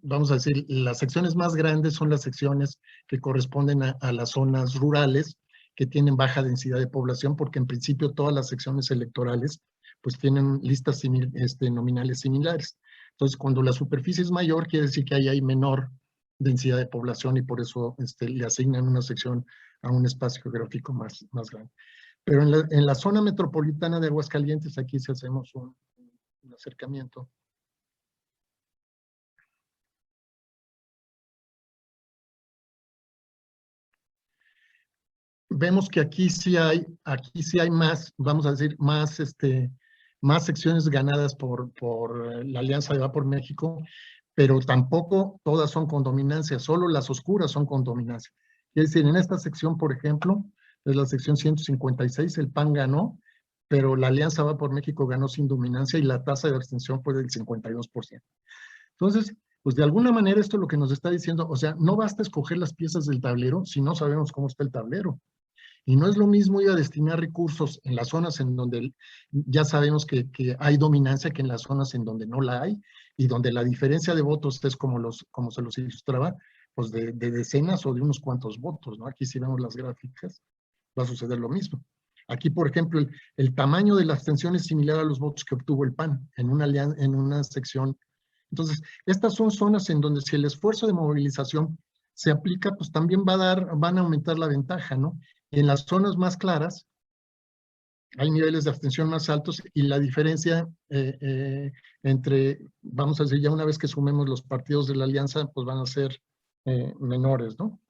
vamos a decir, las secciones más grandes son las secciones que corresponden a las zonas rurales, que tienen baja densidad de población, porque en principio todas las secciones electorales pues tienen listas nominales similares. Entonces, cuando la superficie es mayor, quiere decir que ahí hay menor densidad de población y por eso le asignan una sección a un espacio geográfico más grande. Pero en la zona metropolitana de Aguascalientes, aquí sí hacemos un acercamiento. Vemos que aquí sí hay más, vamos a decir, más secciones ganadas por la Alianza de Va por México, pero tampoco todas son con dominancia, solo las oscuras son con dominancia. Es decir, en esta sección, por ejemplo, es la sección 156, el PAN ganó, pero la Alianza Va por México ganó sin dominancia y la tasa de abstención fue del 52%. Entonces, pues de alguna manera esto es lo que nos está diciendo, o sea, no basta escoger las piezas del tablero si no sabemos cómo está el tablero. Y no es lo mismo ir a destinar recursos en las zonas en donde ya sabemos que hay dominancia que en las zonas en donde no la hay y donde la diferencia de votos es como se los ilustraba, pues de decenas o de unos cuantos votos, ¿no? Aquí si vemos las gráficas va a suceder lo mismo. Aquí, por ejemplo, el tamaño de la abstención es similar a los votos que obtuvo el PAN en una sección. Entonces, estas son zonas en donde si el esfuerzo de movilización se aplica, pues también van a aumentar la ventaja, ¿no? En las zonas más claras hay niveles de abstención más altos y la diferencia entre, vamos a decir, ya una vez que sumemos los partidos de la alianza, pues van a ser menores, ¿no?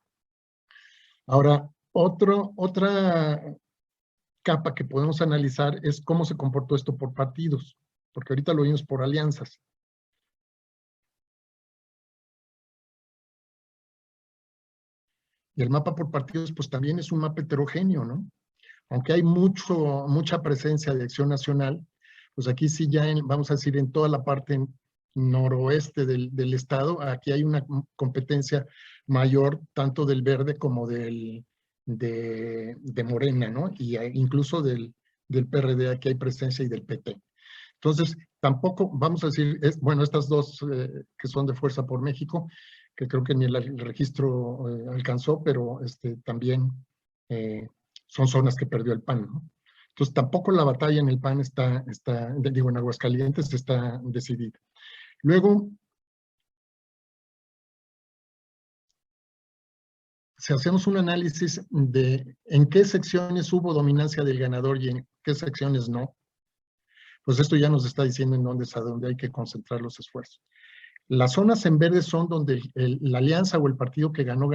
Ahora, otra capa que podemos analizar es cómo se comportó esto por partidos, porque ahorita lo vimos por alianzas. Y el mapa por partidos, pues también es un mapa heterogéneo, ¿no? Aunque hay mucha presencia de Acción Nacional, pues aquí sí ya, vamos a decir, en toda la parte noroeste del estado, aquí hay una competencia mayor tanto del Verde como de Morena, ¿no? Y incluso del PRD aquí hay presencia y del PT. Entonces, tampoco, vamos a decir, bueno, estas dos que son de Fuerza por México, que creo que ni el registro alcanzó, pero también son zonas que perdió el PAN, ¿no? Entonces tampoco la batalla en el PAN en Aguascalientes está decidida. Luego, si hacemos un análisis de en qué secciones hubo dominancia del ganador y en qué secciones no, pues esto ya nos está diciendo en dónde es a dónde hay que concentrar los esfuerzos. Las zonas en verde son donde la alianza o el partido que ganó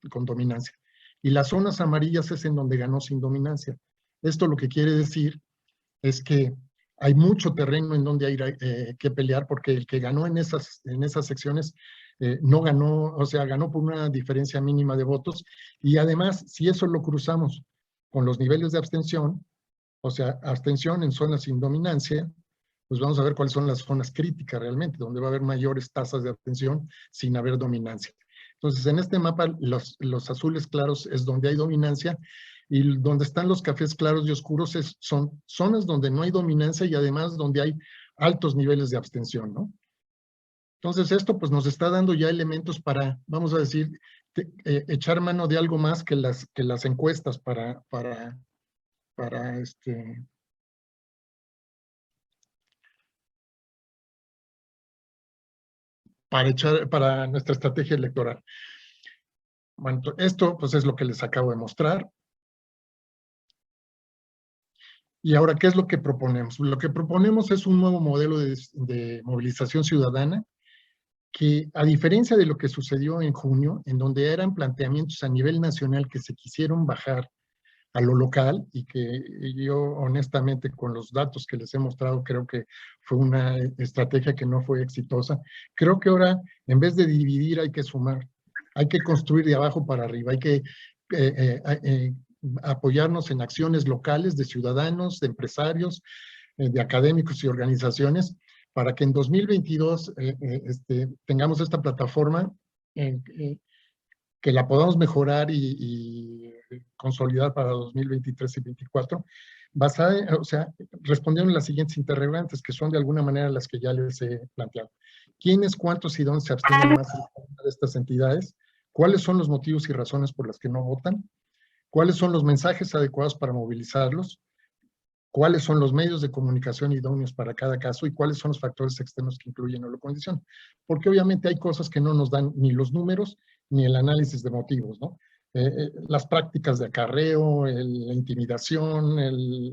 con dominancia. Y las zonas amarillas es en donde ganó sin dominancia. Esto lo que quiere decir es que hay mucho terreno en donde hay que pelear, porque el que ganó en esas secciones no ganó, o sea, ganó por una diferencia mínima de votos. Y además, si eso lo cruzamos con los niveles de abstención, o sea, abstención en zonas sin dominancia, pues vamos a ver cuáles son las zonas críticas realmente, donde va a haber mayores tasas de abstención sin haber dominancia. Entonces, en este mapa, los azules claros es donde hay dominancia, y donde están los cafés claros y oscuros son zonas donde no hay dominancia y además donde hay altos niveles de abstención, ¿no? Entonces, esto pues nos está dando ya elementos para, vamos a decir, echar mano de algo más que las encuestas para para nuestra estrategia electoral. Bueno, esto pues es lo que les acabo de mostrar. Y ahora, ¿qué es lo que proponemos? Lo que proponemos es un nuevo modelo de movilización ciudadana que, a diferencia de lo que sucedió en junio, en donde eran planteamientos a nivel nacional que se quisieron bajar a lo local, y que yo honestamente con los datos que les he mostrado creo que fue una estrategia que no fue exitosa. Creo que ahora, en vez de dividir, hay que sumar, hay que construir de abajo para arriba, hay que apoyarnos en acciones locales de ciudadanos, de empresarios, de académicos y organizaciones, para que en 2022 tengamos esta plataforma que la podamos mejorar y consolidar para 2023 y 2024, basada, o sea, respondiendo a las siguientes interrogantes, que son de alguna manera las que ya les he planteado. ¿Quiénes, cuántos y dónde se abstienen más de estas entidades? ¿Cuáles son los motivos y razones por las que no votan? ¿Cuáles son los mensajes adecuados para movilizarlos? ¿Cuáles son los medios de comunicación idóneos para cada caso? ¿Y cuáles son los factores externos que influyen o lo condicionan? Porque obviamente hay cosas que no nos dan ni los números ni el análisis de motivos, ¿no? Las prácticas de acarreo, la intimidación,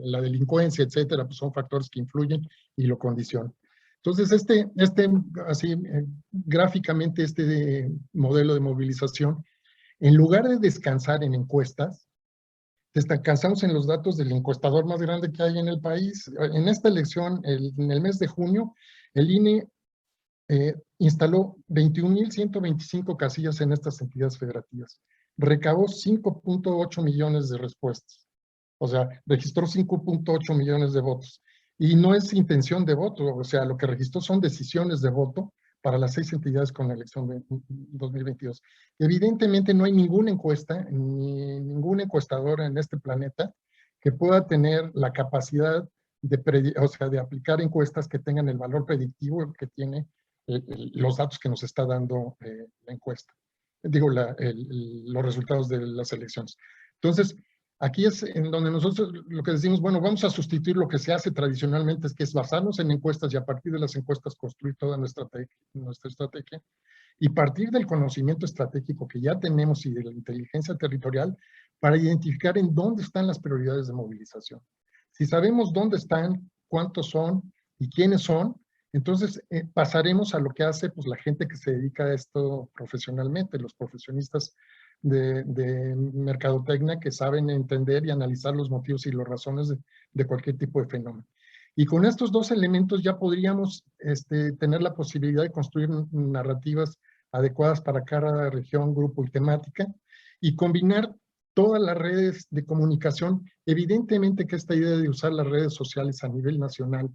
la delincuencia, etcétera, pues son factores que influyen y lo condicionan. Entonces, así, gráficamente, modelo de movilización, en lugar de descansar en encuestas, descansamos en los datos del encuestador más grande que hay en el país. En esta elección, en el mes de junio, el INE instaló 21,125 casillas en estas entidades federativas. Recabó 5.8 millones de respuestas. O sea, registró 5.8 millones de votos. Y no es intención de voto, o sea, lo que registró son decisiones de voto para las 6 entidades con la elección de 2022. Evidentemente no hay ninguna encuesta, ni ninguna encuestadora en este planeta que pueda tener la capacidad de aplicar encuestas que tengan el valor predictivo que tiene los datos que nos está dando la encuesta. Digo, los resultados de las elecciones. Entonces, aquí es en donde nosotros lo que decimos, bueno, vamos a sustituir lo que se hace tradicionalmente, que es basarnos en encuestas y a partir de las encuestas construir toda nuestra estrategia, y partir del conocimiento estratégico que ya tenemos y de la inteligencia territorial para identificar en dónde están las prioridades de movilización. Si sabemos dónde están, cuántos son y quiénes son, entonces pasaremos a lo que hace pues, la gente que se dedica a esto profesionalmente, los profesionistas de mercadotecnia que saben entender y analizar los motivos y las razones de cualquier tipo de fenómeno. Y con estos dos elementos ya podríamos tener la posibilidad de construir narrativas adecuadas para cada región, grupo y temática, y combinar todas las redes de comunicación. Evidentemente que esta idea de usar las redes sociales a nivel nacional,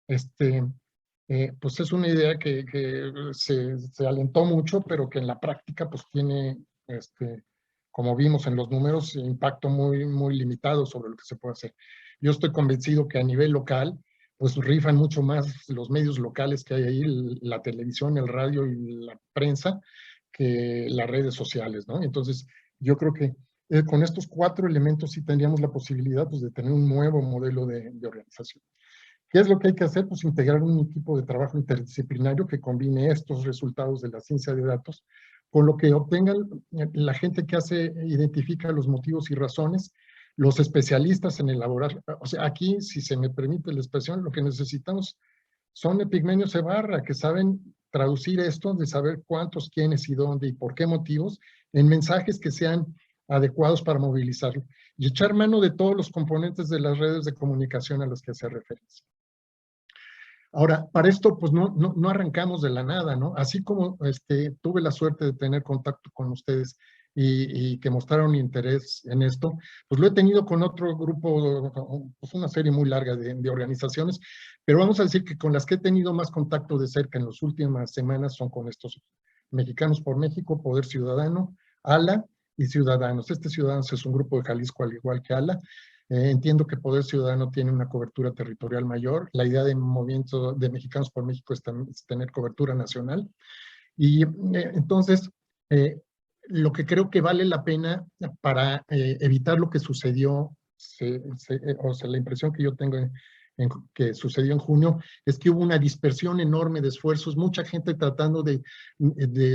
pues es una idea que se alentó mucho, pero que en la práctica pues tiene, como vimos en los números, impacto muy, muy limitado sobre lo que se puede hacer. Yo estoy convencido que a nivel local, pues rifan mucho más los medios locales que hay ahí, la televisión, el radio y la prensa, que las redes sociales, ¿no? Entonces, yo creo que con estos 4 elementos sí tendríamos la posibilidad, pues, de tener un nuevo modelo de organización. ¿Qué es lo que hay que hacer? Pues integrar un equipo de trabajo interdisciplinario que combine estos resultados de la ciencia de datos con lo que obtengan la gente que identifica los motivos y razones, los especialistas en elaborar. O sea, aquí, si se me permite la expresión, lo que necesitamos son epigmenios de barra que saben traducir esto, de saber cuántos, quiénes y dónde y por qué motivos, en mensajes que sean adecuados para movilizarlo y echar mano de todos los componentes de las redes de comunicación a las que hace referencia. Ahora, para esto, pues no arrancamos de la nada, ¿no? Así como tuve la suerte de tener contacto con ustedes y que mostraron interés en esto, pues lo he tenido con otro grupo, pues una serie muy larga de organizaciones, pero vamos a decir que con las que he tenido más contacto de cerca en las últimas semanas son con estos Mexicanos por México, Poder Ciudadano, ALA y Ciudadanos. Ciudadanos es un grupo de Jalisco al igual que ALA. Entiendo que Poder Ciudadano tiene una cobertura territorial mayor. La idea del movimiento de Mexicanos por México es tener cobertura nacional. Y entonces, lo que creo que vale la pena para evitar lo que sucedió, o sea, la impresión que yo tengo que sucedió en junio, es que hubo una dispersión enorme de esfuerzos, mucha gente tratando de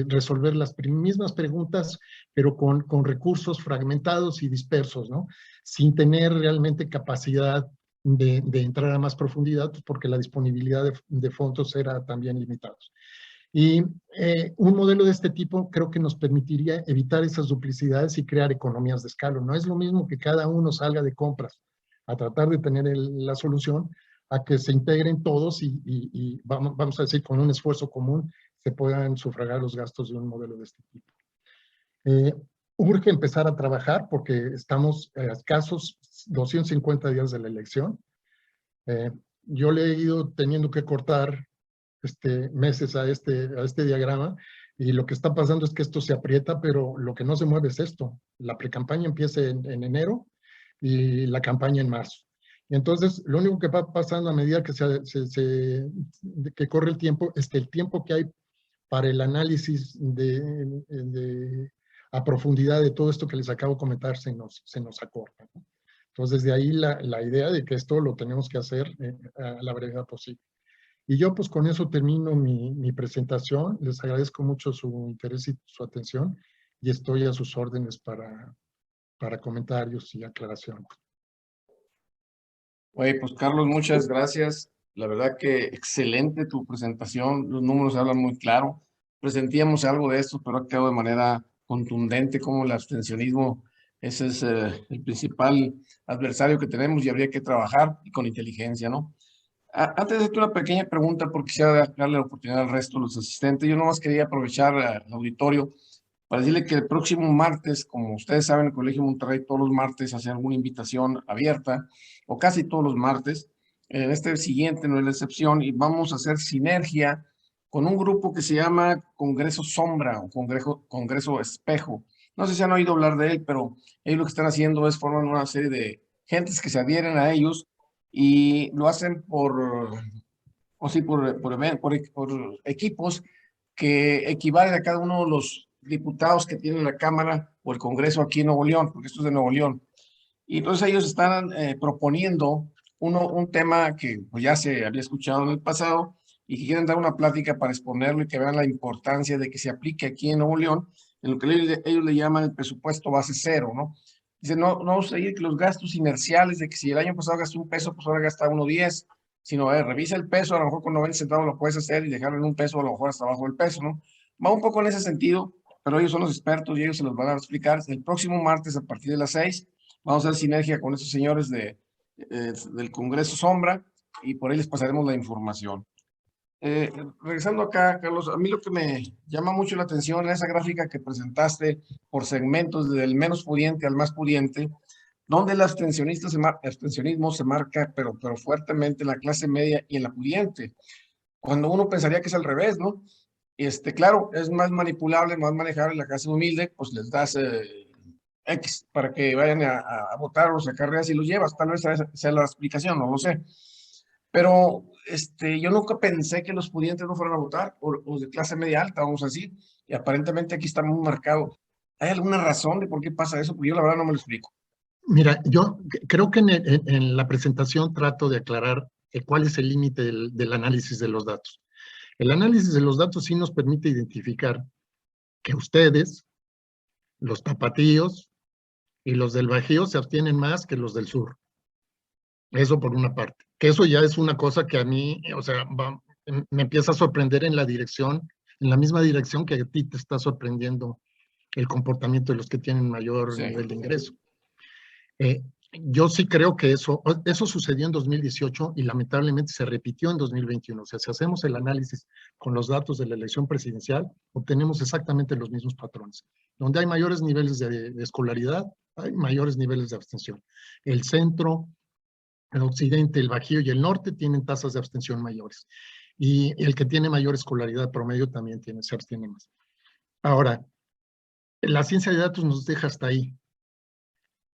resolver las mismas preguntas, pero con recursos fragmentados y dispersos, ¿no? Sin tener realmente capacidad de entrar a más profundidad, pues porque la disponibilidad de fondos era también limitada. Y un modelo de este tipo creo que nos permitiría evitar esas duplicidades y crear economías de escala. No es lo mismo que cada uno salga de compras a tratar de tener la solución, a que se integren todos y vamos a decir, con un esfuerzo común, se puedan sufragar los gastos de un modelo de este tipo. Urge empezar a trabajar porque estamos a escasos 250 días de la elección. Yo le he ido teniendo que cortar meses a este diagrama y lo que está pasando es que esto se aprieta, pero lo que no se mueve es esto. La precampaña empieza en enero y la campaña en marzo. Y entonces, lo único que va pasando a medida que, que corre el tiempo es que el tiempo que hay para el análisis a profundidad de todo esto que les acabo de comentar se nos acorta, ¿no? Entonces, de ahí la idea de que esto lo tenemos que hacer a la brevedad posible. Y yo pues con eso termino mi presentación. Les agradezco mucho su interés y su atención y estoy a sus órdenes para comentarios y aclaraciones. Oye, pues Carlos, muchas gracias. La verdad que excelente tu presentación. Los números hablan muy claro. Presentíamos algo de esto, pero ha quedado de manera contundente como el abstencionismo ese es el principal adversario que tenemos y habría que trabajar y con inteligencia, ¿no? Antes de hacerte una pequeña pregunta, porque quisiera darle la oportunidad al resto de los asistentes, yo nomás quería aprovechar el auditorio para decirle que el próximo martes, como ustedes saben, el Colegio Monterrey todos los martes hace alguna invitación abierta, o casi todos los martes. En este siguiente no es la excepción, y vamos a hacer sinergia con un grupo que se llama Congreso Sombra o Congreso Espejo. No sé si han oído hablar de él, pero ellos lo que están haciendo es formar una serie de gentes que se adhieren a ellos y lo hacen por equipos que equivalen a cada uno de los diputados que tiene la Cámara o el Congreso aquí en Nuevo León, porque esto es de Nuevo León. Y entonces ellos están proponiendo un tema que pues, ya se había escuchado en el pasado y que quieren dar una plática para exponerlo y que vean la importancia de que se aplique aquí en Nuevo León, en lo que ellos le llaman el presupuesto base cero, ¿no? Dice, no vamos a ir que los gastos inerciales de que si el año pasado gasté un peso, pues ahora gasta 1.10, sino revisa el peso, a lo mejor con 90 centavos lo puedes hacer y dejarlo en un peso, a lo mejor hasta abajo del peso, ¿no? Va un poco en ese sentido, pero ellos son los expertos y ellos se los van a explicar. El próximo martes a partir de las 6 vamos a hacer sinergia con esos señores del Congreso Sombra y por ahí les pasaremos la información. Regresando acá, Carlos, a mí lo que me llama mucho la atención es esa gráfica que presentaste por segmentos, desde el menos pudiente al más pudiente, donde el abstencionismo se marca, pero fuertemente en la clase media y en la pudiente, cuando uno pensaría que es al revés, ¿no? Claro, es más manipulable, más manejable la clase humilde, pues les das X para que vayan a votar o sacar reas y los llevas, tal vez esa sea la explicación, no lo sé. Pero yo nunca pensé que los pudientes no fueran a votar, o de clase media alta, vamos a decir, y aparentemente aquí está muy marcado. ¿Hay alguna razón de por qué pasa eso? Porque yo la verdad no me lo explico. Mira, yo creo que en la presentación trato de aclarar cuál es el límite del análisis de los datos. El análisis de los datos sí nos permite identificar que ustedes, los tapatíos y los del Bajío, se abstienen más que los del sur. Eso por una parte. Que eso ya es una cosa que a mí, o sea, me empieza a sorprender en la dirección, en la misma dirección que a ti te está sorprendiendo el comportamiento de los que tienen mayor Sí. nivel de ingreso. Yo sí creo que eso sucedió en 2018 y lamentablemente se repitió en 2021. O sea, si hacemos el análisis con los datos de la elección presidencial, obtenemos exactamente los mismos patrones. Donde hay mayores niveles de escolaridad, hay mayores niveles de abstención. El centro, el occidente, el Bajío y el norte tienen tasas de abstención mayores. Y el que tiene mayor escolaridad promedio también se abstiene más. Ahora, la ciencia de datos nos deja hasta ahí.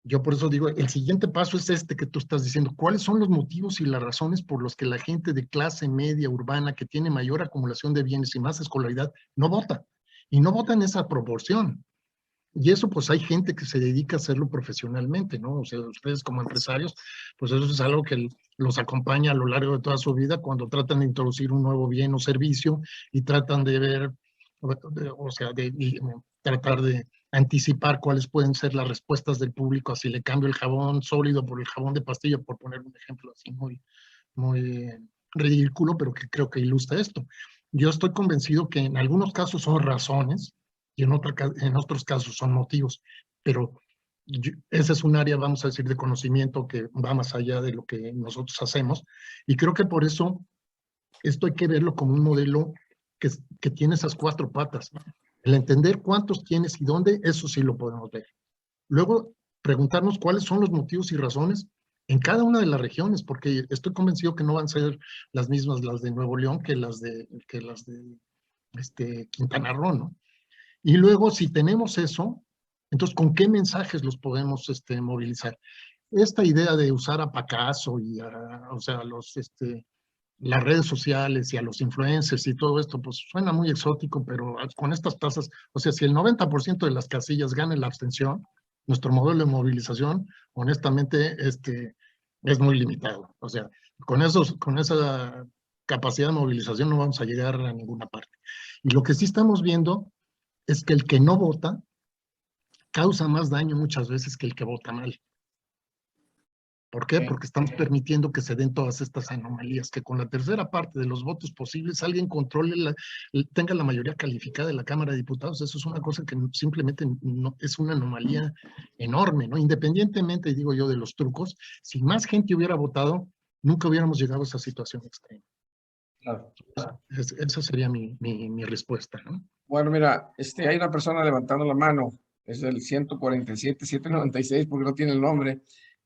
Yo por eso digo, el siguiente paso es este que tú estás diciendo. ¿Cuáles son los motivos y las razones por los que la gente de clase media urbana que tiene mayor acumulación de bienes y más escolaridad no vota? Y no vota en esa proporción. Y eso pues hay gente que se dedica a hacerlo profesionalmente, ¿no? O sea, ustedes como empresarios, pues eso es algo que los acompaña a lo largo de toda su vida cuando tratan de introducir un nuevo bien o servicio y tratan de ver, o sea, tratar de anticipar cuáles pueden ser las respuestas del público, si le cambio el jabón sólido por el jabón de pastilla, por poner un ejemplo así muy ridículo, pero que creo que ilustra esto. Yo estoy convencido que en algunos casos son razones y en otros casos son motivos, pero ese es un área, vamos a decir, de conocimiento que va más allá de lo que nosotros hacemos, y creo que por eso esto hay que verlo como un modelo que tiene esas cuatro patas. El entender cuántos, quiénes y dónde, eso sí lo podemos ver. Luego, preguntarnos cuáles son los motivos y razones en cada una de las regiones, porque estoy convencido que no van a ser las mismas las de Nuevo León que las de Quintana Roo, ¿no? Y luego, si tenemos eso, entonces, ¿con qué mensajes los podemos movilizar? Esta idea de usar a Pacaso y o sea, las redes sociales y a los influencers y todo esto, pues suena muy exótico, pero con estas tasas, o sea, si el 90% de las casillas gana la abstención, nuestro modelo de movilización, honestamente, es muy limitado. O sea, con esa capacidad de movilización no vamos a llegar a ninguna parte. Y lo que sí estamos viendo es que el que no vota causa más daño muchas veces que el que vota mal. ¿Por qué? Porque estamos permitiendo que se den todas estas anomalías, que con la tercera parte de los votos posibles alguien controle, tenga la mayoría calificada de la Cámara de Diputados. Eso es una cosa que simplemente no, es una anomalía enorme, ¿no? Independientemente, digo yo, de los trucos, si más gente hubiera votado, nunca hubiéramos llegado a esa situación extrema. Claro. Esa sería mi respuesta, ¿no? Bueno, mira, hay una persona levantando la mano, es el 147-796, porque no tiene el nombre.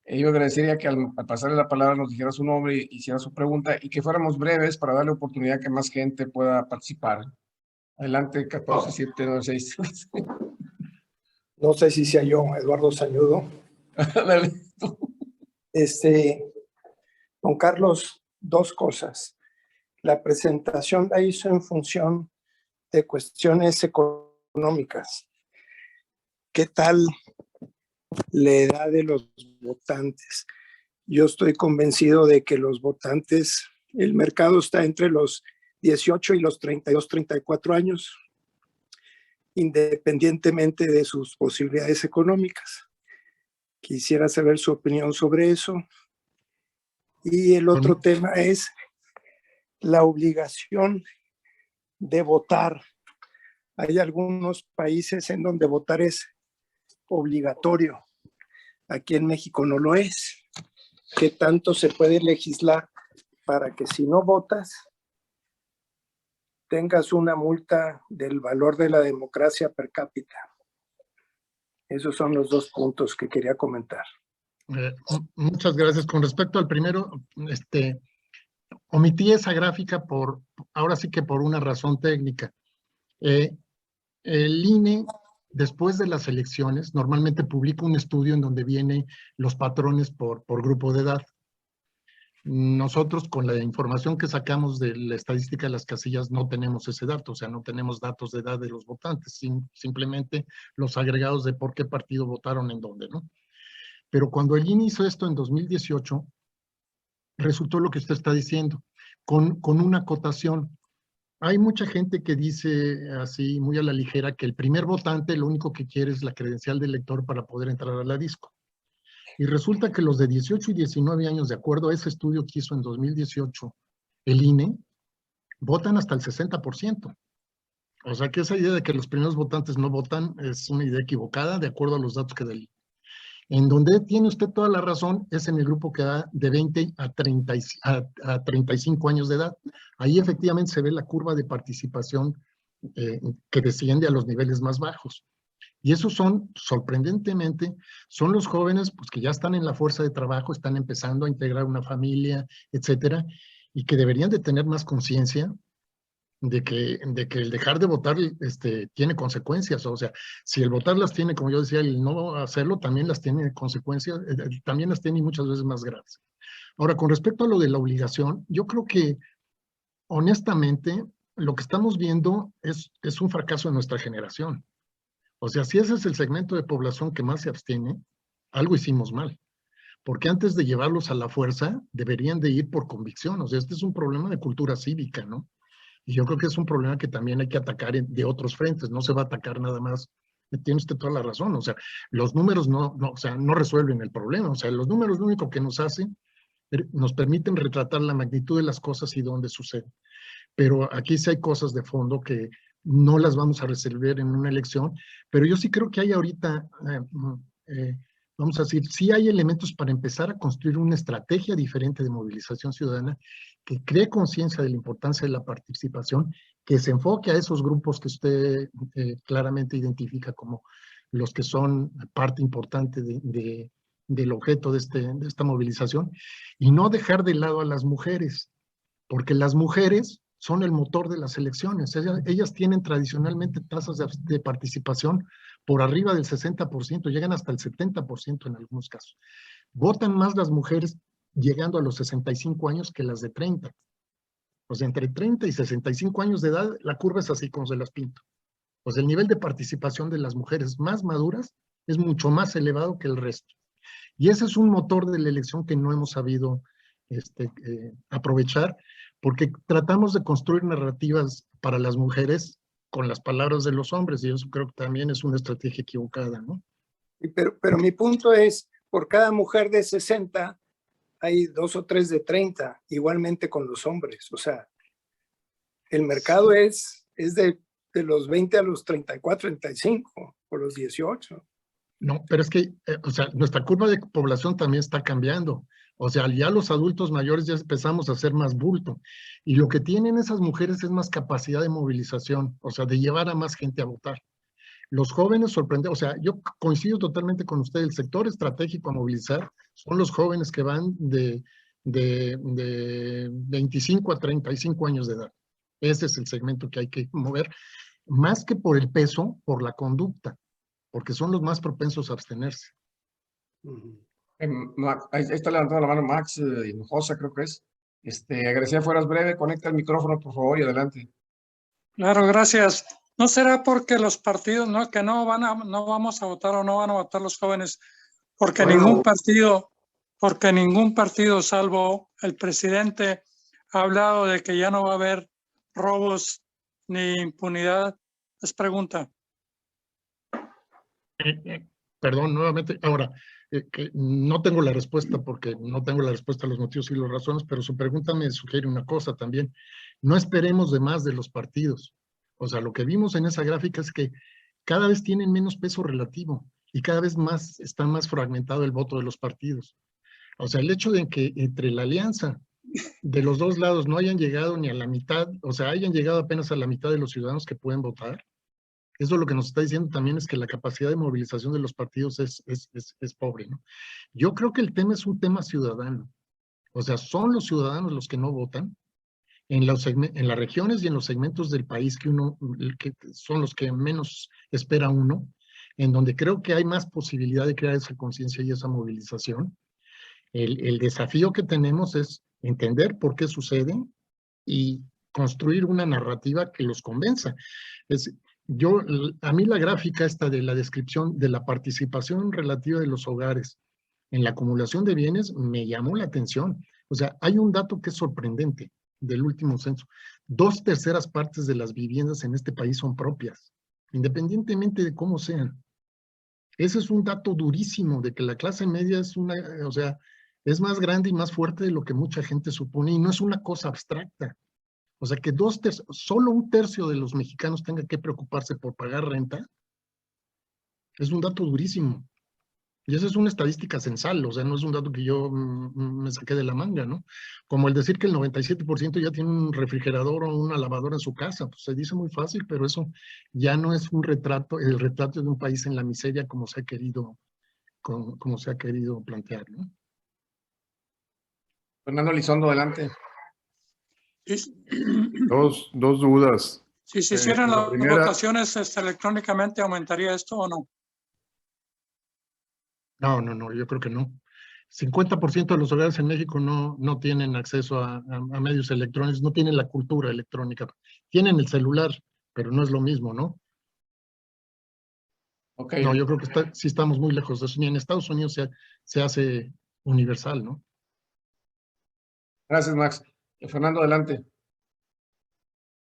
Yo agradecería que al pasarle la palabra nos dijera su nombre y hiciera su pregunta y que fuéramos breves para darle oportunidad a que más gente pueda participar. Adelante, 14796. No sé si sea yo, Eduardo Sañudo. Dale. Don Carlos, dos cosas. La presentación la hizo en función de cuestiones económicas. ¿Qué tal la edad de los votantes? Yo estoy convencido de que los votantes, el mercado está entre los 18 y los 32, 34 años, independientemente de sus posibilidades económicas. Quisiera saber su opinión sobre eso. Y el otro tema es la obligación de votar. Hay algunos países en donde votar es obligatorio. Aquí en México no lo es. ¿Qué tanto se puede legislar para que si no votas tengas una multa del valor de la democracia per cápita? Esos son los dos puntos que quería comentar. Muchas gracias. Con respecto al primero, omití esa gráfica ahora sí que por una razón técnica. El INE, después de las elecciones, normalmente publica un estudio en donde vienen los patrones por grupo de edad. nosotros con la información que sacamos de la estadística de las casillas no tenemos ese dato, o sea, no tenemos datos de edad de los votantes, simplemente los agregados de por qué partido votaron en dónde, ¿no? Pero cuando el INE hizo esto en 2018, resultó lo que usted está diciendo, con una acotación. Hay mucha gente que dice así, muy a la ligera, que el primer votante lo único que quiere es la credencial del elector para poder entrar a la disco. Y resulta que los de 18 y 19 años, de acuerdo a ese estudio que hizo en 2018 el INE, votan hasta el 60%. O sea que esa idea de que los primeros votantes no votan es una idea equivocada, de acuerdo a los datos que da el INE. En donde tiene usted toda la razón es en el grupo que da de 20 a 35 años de edad. Ahí efectivamente se ve la curva de participación que desciende a los niveles más bajos. Y esos son, sorprendentemente, son los jóvenes pues, que ya están en la fuerza de trabajo, están empezando a integrar una familia, etcétera, y que deberían de tener más conciencia de que el dejar de votar tiene consecuencias. O sea, si el votar las tiene, como yo decía, el no hacerlo también las tiene consecuencias, también las tiene y muchas veces más graves. Ahora, con respecto a lo de la obligación, yo creo que, honestamente, lo que estamos viendo es un fracaso de nuestra generación. O sea, si ese es el segmento de población que más se abstiene, algo hicimos mal. Porque antes de llevarlos a la fuerza, deberían de ir por convicción. O sea, este es un problema de cultura cívica, ¿no? Y yo creo que es un problema que también hay que atacar de otros frentes. No se va a atacar nada más. Tiene usted toda la razón. O sea, los números no resuelven el problema. O sea, los números lo único que nos hacen, nos permiten retratar la magnitud de las cosas y dónde suceden. Pero aquí sí hay cosas de fondo que no las vamos a resolver en una elección, pero yo sí creo que hay ahorita, vamos a decir, sí hay elementos para empezar a construir una estrategia diferente de movilización ciudadana que cree conciencia de la importancia de la participación, que se enfoque a esos grupos que usted claramente identifica como los que son parte importante del objeto de esta movilización, y no dejar de lado a las mujeres, porque las mujeres son el motor de las elecciones. Ellas tienen tradicionalmente tasas de participación por arriba del 60%, llegan hasta el 70% en algunos casos. Votan más las mujeres llegando a los 65 años que las de 30. O sea, entre 30 y 65 años de edad, la curva es así como se las pinto. O sea, el nivel de participación de las mujeres más maduras es mucho más elevado que el resto. Y ese es un motor de la elección que no hemos sabido aprovechar, porque tratamos de construir narrativas para las mujeres con las palabras de los hombres, y eso creo que también es una estrategia equivocada, ¿no? Pero mi punto es, por cada mujer de 60, hay 2 o 3 de 30, igualmente con los hombres. O sea, el mercado es de los 20 a los 34, 35, o los 18. No, pero es que, o sea, nuestra curva de población también está cambiando. O sea, ya los adultos mayores ya empezamos a hacer más bulto. Y lo que tienen esas mujeres es más capacidad de movilización, o sea, de llevar a más gente a votar. Los jóvenes sorprenden, o sea, yo coincido totalmente con usted, el sector estratégico a movilizar son los jóvenes que van de 25 a 35 años de edad. Ese es el segmento que hay que mover, más que por el peso, por la conducta, porque son los más propensos a abstenerse. Ahí está levantando la mano Max Hinojosa, creo que es. Agradecía fueras breve, conecta el micrófono, por favor, y adelante. Claro, gracias. ¿No será porque los partidos que no vamos a votar o no van a votar los jóvenes? Porque ningún partido, salvo el presidente, ha hablado de que ya no va a haber robos ni impunidad. Es pregunta. Perdón, nuevamente. Ahora, que no tengo la respuesta porque no tengo la respuesta a los motivos y las razones, pero su pregunta me sugiere una cosa también. No esperemos de más de los partidos. O sea, lo que vimos en esa gráfica es que cada vez tienen menos peso relativo y cada vez más está más fragmentado el voto de los partidos. O sea, el hecho de que entre la alianza de los dos lados no hayan llegado ni a la mitad, o sea, hayan llegado apenas a la mitad de los ciudadanos que pueden votar, eso lo que nos está diciendo también es que la capacidad de movilización de los partidos es pobre, ¿no? Yo creo que el tema es un tema ciudadano. O sea, son los ciudadanos los que no votan en las regiones y en los segmentos del país que son los que menos espera uno, en donde creo que hay más posibilidad de crear esa conciencia y esa movilización. El desafío que tenemos es entender por qué sucede y construir una narrativa que los convenza. A mí la gráfica esta de la descripción de la participación relativa de los hogares en la acumulación de bienes me llamó la atención. O sea, hay un dato que es sorprendente del último censo. 2/3 partes de las viviendas en este país son propias, independientemente de cómo sean. Ese es un dato durísimo de que la clase media es o sea, es más grande y más fuerte de lo que mucha gente supone y no es una cosa abstracta. O sea, que solo 1/3 de los mexicanos tenga que preocuparse por pagar renta es un dato durísimo. Y esa es una estadística censal, o sea, no es un dato que yo me saqué de la manga, ¿no? Como el decir que el 97% ya tiene un refrigerador o una lavadora en su casa, pues se dice muy fácil, pero eso ya no es el retrato de un país en la miseria como se ha querido plantear, ¿no? Fernando Elizondo, adelante. Dos dudas. Si se hicieran la las primera- votaciones electrónicamente, ¿aumentaría esto o no? No, yo creo que no. 50% de los hogares en México no tienen acceso a medios electrónicos, no tienen la cultura electrónica. Tienen el celular, pero no es lo mismo, ¿no? Ok, No, yo creo que sí estamos muy lejos de eso. Ni en Estados Unidos se hace universal, ¿no? gracias, Max. Fernando, adelante.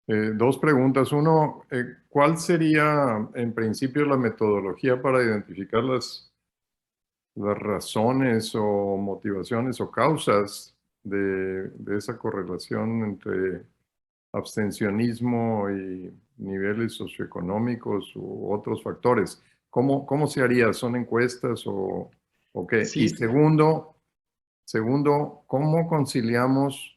Dos preguntas. Uno, ¿cuál sería en principio la metodología para identificar las razones o motivaciones o causas de esa correlación entre abstencionismo y niveles socioeconómicos u otros factores? ¿Cómo se haría? ¿Son encuestas o qué? Sí. Y segundo, ¿cómo conciliamos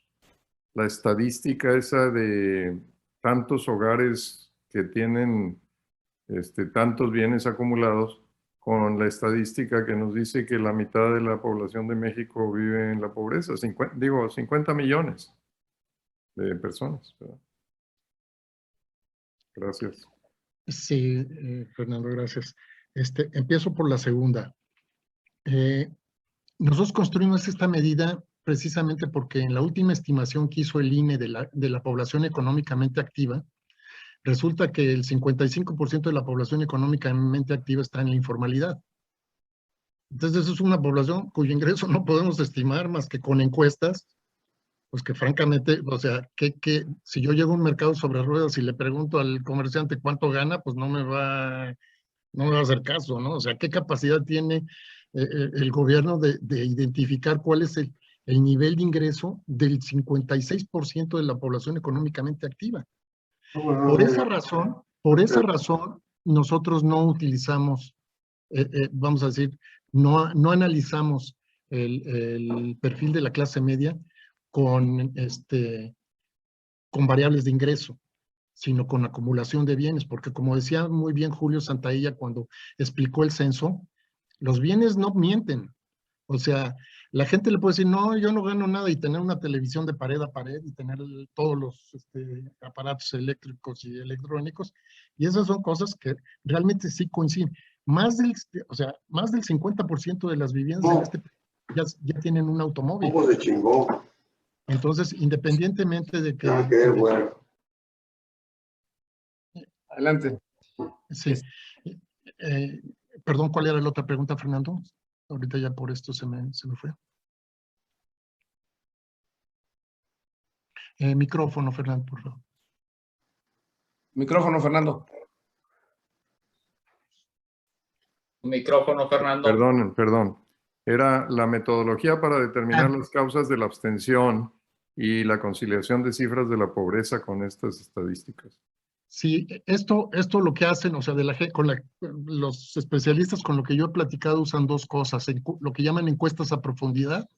la estadística esa de tantos hogares que tienen tantos bienes acumulados con la estadística que nos dice que la mitad de la población de México vive en la pobreza? 50 millones de personas, ¿verdad? Gracias. Sí, Fernando, gracias. Empiezo por la segunda. Nosotros construimos esta medida precisamente porque en la última estimación que hizo el INE de la población económicamente activa, resulta que el 55% de la población económicamente activa está en la informalidad. Entonces, es una población cuyo ingreso no podemos estimar más que con encuestas, pues que francamente, o sea, si yo llego a un mercado sobre ruedas y le pregunto al comerciante cuánto gana, pues no me va a hacer caso, ¿no? O sea, ¿qué capacidad tiene el gobierno de identificar cuál es el nivel de ingreso del 56% de la población económicamente activa? Por esa razón, nosotros no utilizamos, vamos a decir, no analizamos el perfil de la clase media con variables de ingreso, sino con acumulación de bienes, porque como decía muy bien Julio Santaella cuando explicó el censo, los bienes no mienten. O sea, la gente le puede decir, no, yo no gano nada, y tener una televisión de pared a pared y tener todos los aparatos eléctricos y electrónicos, y esas son cosas que realmente sí coinciden. Más del 50% de las viviendas en este país ya tienen un automóvil. ¿Cómo se chingó? Entonces, independientemente de que... Bueno. Adelante. Sí. Perdón, ¿cuál era la otra pregunta, Fernando? Ahorita ya por esto se me fue. Micrófono, Fernando, por favor. Micrófono, Fernando. Micrófono, Fernando. Perdón. Era la metodología para determinar las causas de la abstención y la conciliación de cifras de la pobreza con estas estadísticas. Sí, esto lo que hacen, o sea, los especialistas con lo que yo he platicado usan dos cosas, lo que llaman encuestas a profundidad,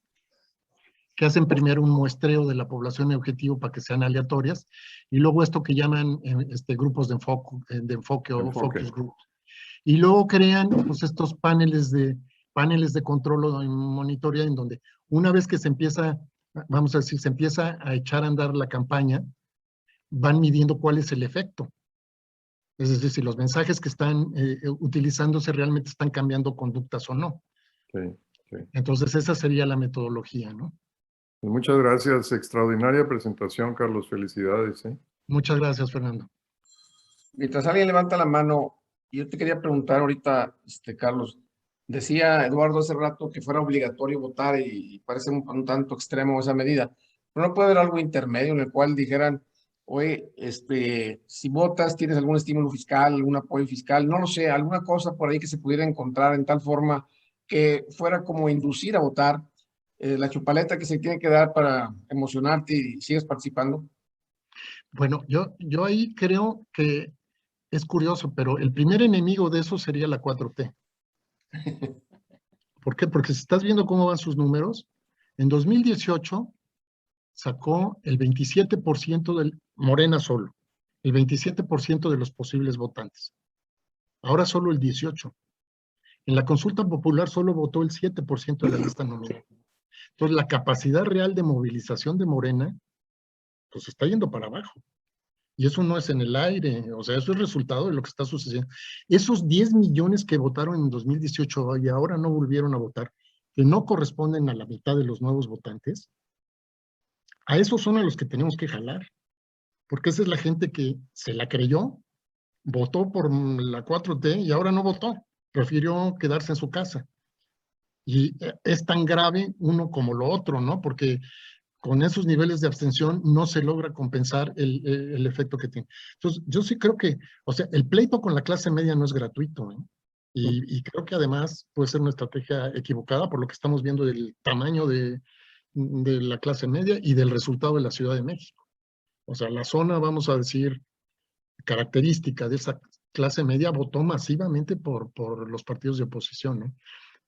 que hacen primero un muestreo de la población objetivo para que sean aleatorias, y luego esto que llaman grupos de enfoque o focus groups. Y luego crean pues, estos paneles de control o de monitoreo en donde una vez que se empieza a echar a andar la campaña, van midiendo cuál es el efecto. Es decir, si los mensajes que están utilizándose realmente están cambiando conductas o no. Sí. Entonces, esa sería la metodología, ¿no? Muchas gracias. Extraordinaria presentación, Carlos. Felicidades. Muchas gracias, Fernando. Mientras alguien levanta la mano, yo te quería preguntar ahorita, Carlos, decía Eduardo hace rato que fuera obligatorio votar y parece un tanto extremo esa medida. Pero no puede haber algo intermedio en el cual dijeran, oye, si votas tienes algún estímulo fiscal, algún apoyo fiscal, no lo sé, alguna cosa por ahí que se pudiera encontrar en tal forma que fuera como inducir a votar, la chupaleta que se tiene que dar para emocionarte y sigues participando. Bueno, yo ahí creo que es curioso, pero el primer enemigo de eso sería la 4T. ¿Por qué? Porque si estás viendo cómo van sus números, en 2018 sacó el 27% del Morena solo, el 27% de los posibles votantes. Ahora solo el 18%. En la consulta popular solo votó el 7% de la lista nominal. Entonces, la capacidad real de movilización de Morena, pues está yendo para abajo. Y eso no es en el aire, o sea, eso es resultado de lo que está sucediendo. Esos 10 millones que votaron en 2018 y ahora no volvieron a votar, que no corresponden a la mitad de los nuevos votantes, a esos son a los que tenemos que jalar, porque esa es la gente que se la creyó, votó por la 4T y ahora no votó, prefirió quedarse en su casa. Y es tan grave uno como lo otro, ¿no? Porque con esos niveles de abstención no se logra compensar el efecto que tiene. Entonces, yo sí creo que, o sea, el pleito con la clase media no es gratuito, ¿eh? Y creo que además puede ser una estrategia equivocada por lo que estamos viendo del tamaño de la clase media y del resultado de la Ciudad de México. O sea, la zona, vamos a decir, característica de esa clase media votó masivamente por los partidos de oposición, ¿no?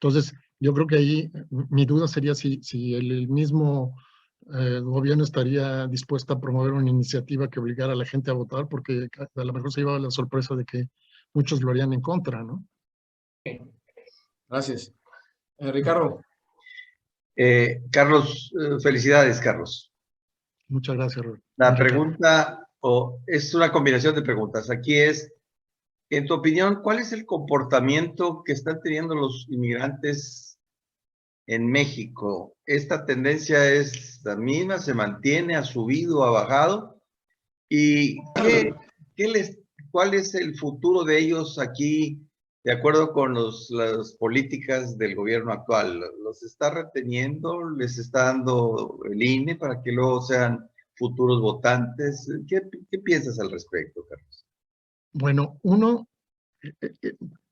Entonces, yo creo que ahí mi duda sería si el mismo gobierno estaría dispuesto a promover una iniciativa que obligara a la gente a votar, porque a lo mejor se llevaba la sorpresa de que muchos lo harían en contra, ¿no? Gracias. Ricardo. Carlos, felicidades, Carlos. Muchas gracias, Robert. La pregunta, es una combinación de preguntas. Aquí es, en tu opinión, ¿cuál es el comportamiento que están teniendo los inmigrantes en México? ¿Esta tendencia es la misma? ¿Se mantiene? ¿Ha subido? ¿Ha bajado? ¿Y cuál es el futuro de ellos aquí, de acuerdo con las políticas del gobierno actual? ¿Los está reteniendo? ¿Les está dando el INE para que luego sean futuros votantes? ¿Qué piensas al respecto, Carlos? Bueno,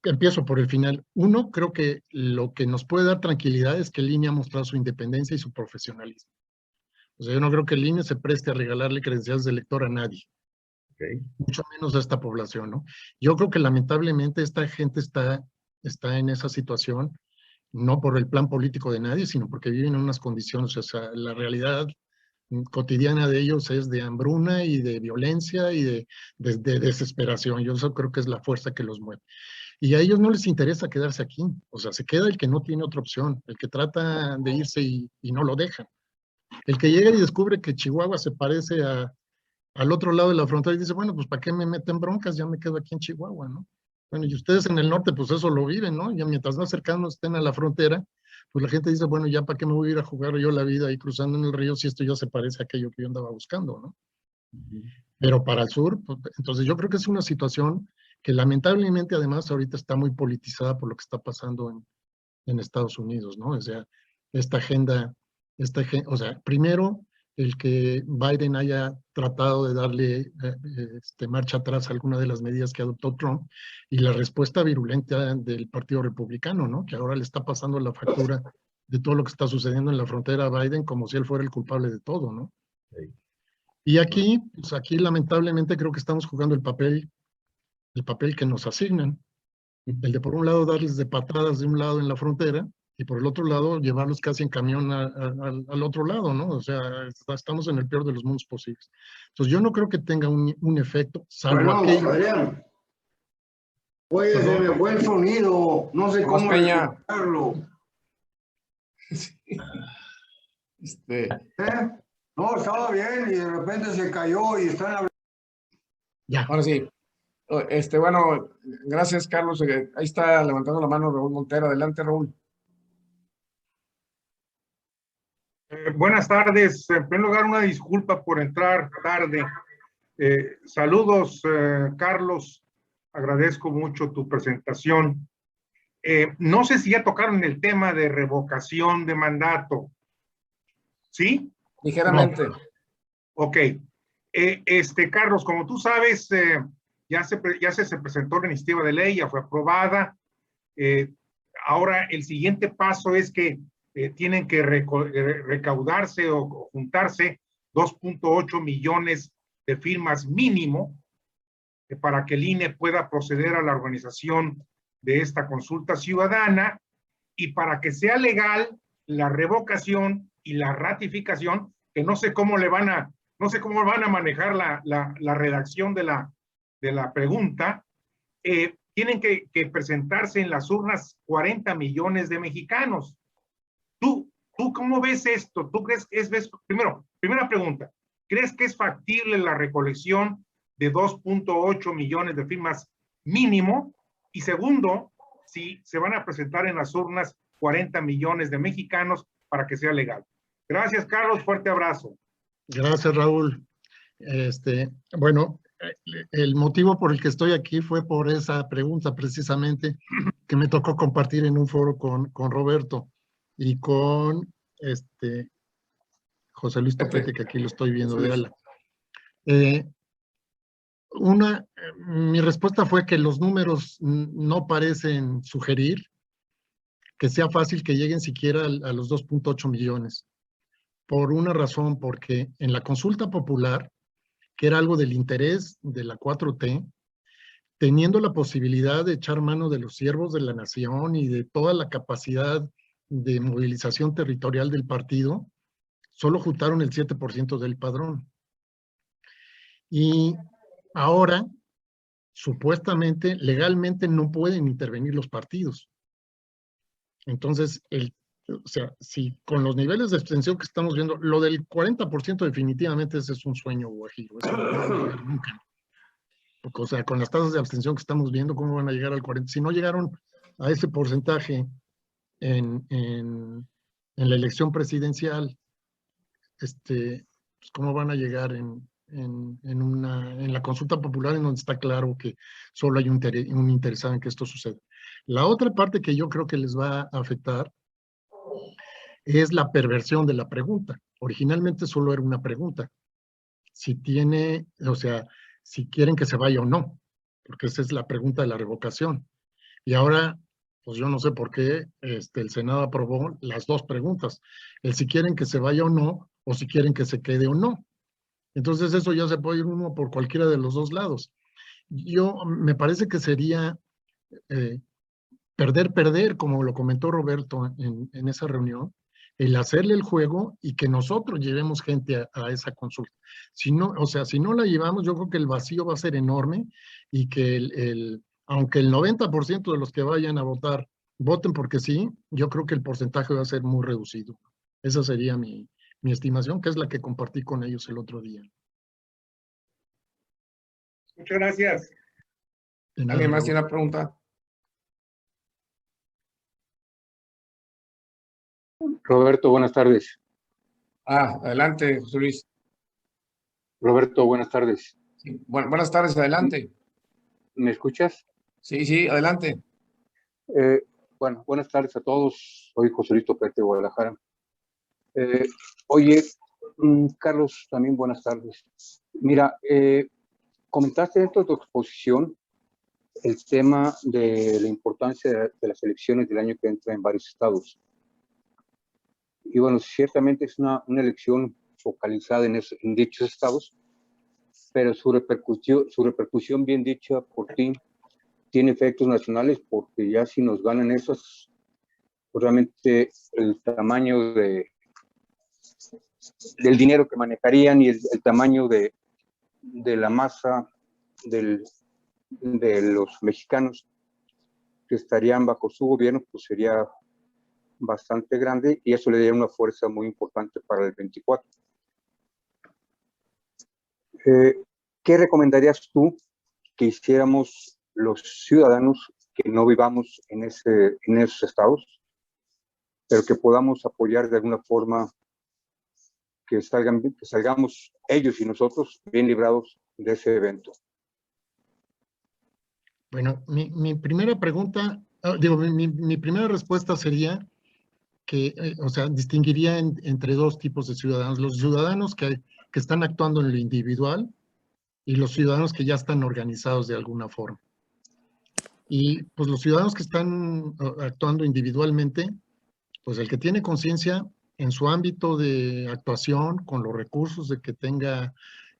empiezo por el final. Uno, creo que lo que nos puede dar tranquilidad es que el INE ha mostrado su independencia y su profesionalismo. O sea, yo no creo que el INE se preste a regalarle credenciales de elector a nadie. Okay. Mucho menos a esta población, ¿no? Yo creo que lamentablemente esta gente está en esa situación, no por el plan político de nadie, sino porque viven en unas condiciones, o sea, la realidad cotidiana de ellos es de hambruna y de violencia y de desesperación. Yo eso creo que es la fuerza que los mueve. Y a ellos no les interesa quedarse aquí, o sea, se queda el que no tiene otra opción, el que trata de irse y no lo dejan. El que llega y descubre que Chihuahua se parece al otro lado de la frontera y dice, bueno, pues ¿para qué me meten broncas? Ya me quedo aquí en Chihuahua, ¿no? Bueno, y ustedes en el norte, pues eso lo viven, ¿no? Ya mientras más cercanos estén a la frontera, pues la gente dice, bueno, ya ¿para qué me voy a ir a jugar yo la vida ahí cruzando en el río si esto ya se parece a aquello que yo andaba buscando, ¿no? Pero para el sur, pues, entonces yo creo que es una situación que lamentablemente además ahorita está muy politizada por lo que está pasando en Estados Unidos, ¿no? O sea, esta agenda, o sea, primero el que Biden haya tratado de darle marcha atrás a alguna de las medidas que adoptó Trump y la respuesta virulenta del Partido Republicano, ¿no? Que ahora le está pasando la factura de todo lo que está sucediendo en la frontera a Biden como si él fuera el culpable de todo, ¿no? Sí. Y aquí, pues aquí lamentablemente creo que estamos jugando el papel que nos asignan. El de por un lado darles de patadas de un lado en la frontera y por el otro lado llevarlos casi en camión al otro lado, ¿no? O sea, estamos en el peor de los mundos posibles. Entonces yo no creo que tenga un efecto, salvo aquello. Adrián. Oye, se me fue el sonido, no sé cómo recuperarlo. No, estaba bien y de repente se cayó y están hablando. Ya. Ahora sí. Bueno, gracias, Carlos. Ahí está levantando la mano Raúl Montero. Adelante, Raúl. Buenas tardes. En primer lugar, una disculpa por entrar tarde. Saludos, Carlos. Agradezco mucho tu presentación. No sé si ya tocaron el tema de revocación de mandato. ¿Sí? Ligeramente. No. Ok. Carlos, como tú sabes, ya se presentó la iniciativa de ley, ya fue aprobada. Ahora el siguiente paso es que tienen que recaudarse o juntarse 2.8 millones de firmas mínimo para que el INE pueda proceder a la organización de esta consulta ciudadana y para que sea legal la revocación y la ratificación, que no sé cómo van a manejar la redacción de la pregunta. Tienen que presentarse en las urnas 40 millones de mexicanos. ¿Tú cómo ves esto? ¿Tú crees que primera pregunta, ¿crees que es factible la recolección de 2.8 millones de firmas mínimo? Y segundo, si se van a presentar en las urnas 40 millones de mexicanos para que sea legal. Gracias, Carlos. Fuerte abrazo. Gracias, Raúl. Bueno, el motivo por el que estoy aquí fue por esa pregunta precisamente que me tocó compartir en un foro con Roberto y con José Luis Topete, que aquí lo estoy viendo de ala. Mi respuesta fue que los números no parecen sugerir que sea fácil que lleguen siquiera a los 2.8 millones. Por una razón, porque en la consulta popular, que era algo del interés de la 4T, teniendo la posibilidad de echar mano de los siervos de la nación y de toda la capacidad de movilización territorial del partido, solo juntaron el 7% del padrón. Y ahora, supuestamente, legalmente no pueden intervenir los partidos. Entonces, o sea, si con los niveles de abstención que estamos viendo, lo del 40% definitivamente ese es un sueño guajiro, eso no va a llegar nunca. Porque, o sea, con las tasas de abstención que estamos viendo, ¿cómo van a llegar al 40%? Si no llegaron a ese porcentaje en la elección presidencial, pues, ¿cómo van a llegar en la consulta popular, en donde está claro que solo hay un interesado en que esto suceda? La otra parte que yo creo que les va a afectar es la perversión de la pregunta. Originalmente solo era una pregunta. Si quieren que se vaya o no, porque esa es la pregunta de la revocación. Y ahora, pues yo no sé por qué el Senado aprobó las dos preguntas, el si quieren que se vaya o no, o si quieren que se quede o no. Entonces eso ya se puede ir uno por cualquiera de los dos lados. Me parece que sería perder, como lo comentó Roberto en esa reunión, el hacerle el juego y que nosotros llevemos gente a esa consulta. Si no la llevamos, yo creo que el vacío va a ser enorme y que aunque el 90% de los que vayan a votar voten porque sí, yo creo que el porcentaje va a ser muy reducido. Esa sería mi estimación, que es la que compartí con ellos el otro día. Muchas gracias. ¿Alguien más tiene una pregunta? Roberto, buenas tardes. Adelante, José Luis. Roberto, buenas tardes. Sí, buenas tardes, adelante. ¿Me escuchas? Sí, adelante. Bueno, buenas tardes a todos. Soy José Luis Topete de Guadalajara. Oye, Carlos, también buenas tardes. Mira, comentaste dentro de tu exposición el tema de la importancia de las elecciones del año que entra en varios estados. Y bueno, ciertamente es una elección focalizada en dichos estados, pero su repercusión, bien dicha por ti, tiene efectos nacionales, porque ya si nos ganan esos, pues realmente el tamaño del dinero que manejarían y el tamaño de la masa de los mexicanos que estarían bajo su gobierno, pues sería bastante grande, y eso le daría una fuerza muy importante para el 24. ¿Qué recomendarías tú que hiciéramos los ciudadanos que no vivamos en esos estados, pero que podamos apoyar de alguna forma que salgamos ellos y nosotros bien librados de ese evento. Bueno, mi primera pregunta, mi primera respuesta sería que, o sea, distinguiría entre dos tipos de ciudadanos. Los ciudadanos que están actuando en lo individual y los ciudadanos que ya están organizados de alguna forma. Y pues los ciudadanos que están actuando individualmente, pues el que tiene conciencia en su ámbito de actuación, con los recursos de que tenga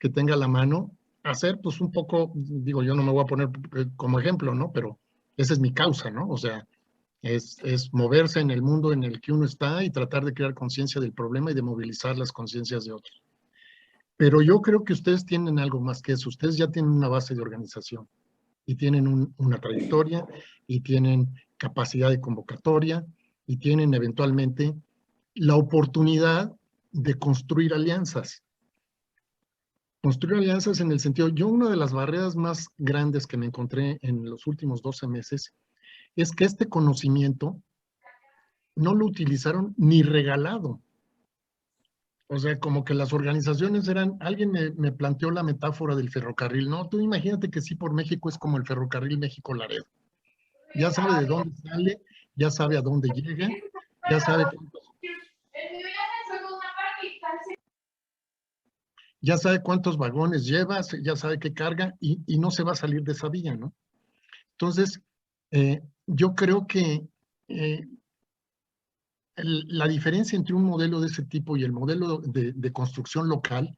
a la mano, hacer pues un poco, digo, yo no me voy a poner como ejemplo, ¿no? Pero esa es mi causa, ¿no? O sea, es moverse en el mundo en el que uno está y tratar de crear conciencia del problema y de movilizar las conciencias de otros. Pero yo creo que ustedes tienen algo más que eso. Ustedes ya tienen una base de organización y tienen una trayectoria y tienen capacidad de convocatoria y tienen eventualmente la oportunidad de construir alianzas. Construir alianzas en el sentido, yo una de las barreras más grandes que me encontré en los últimos 12 meses es que este conocimiento no lo utilizaron ni regalado. O sea, como que las organizaciones eran, alguien me planteó la metáfora del ferrocarril, ¿no? Tú imagínate que sí por México es como el ferrocarril México-Laredo. Ya sabe de dónde sale, ya sabe a dónde llega, ya sabe cuántos vagones lleva, ya sabe qué carga y no se va a salir de esa vía, ¿no? Entonces, yo creo que la diferencia entre un modelo de ese tipo y el modelo de construcción local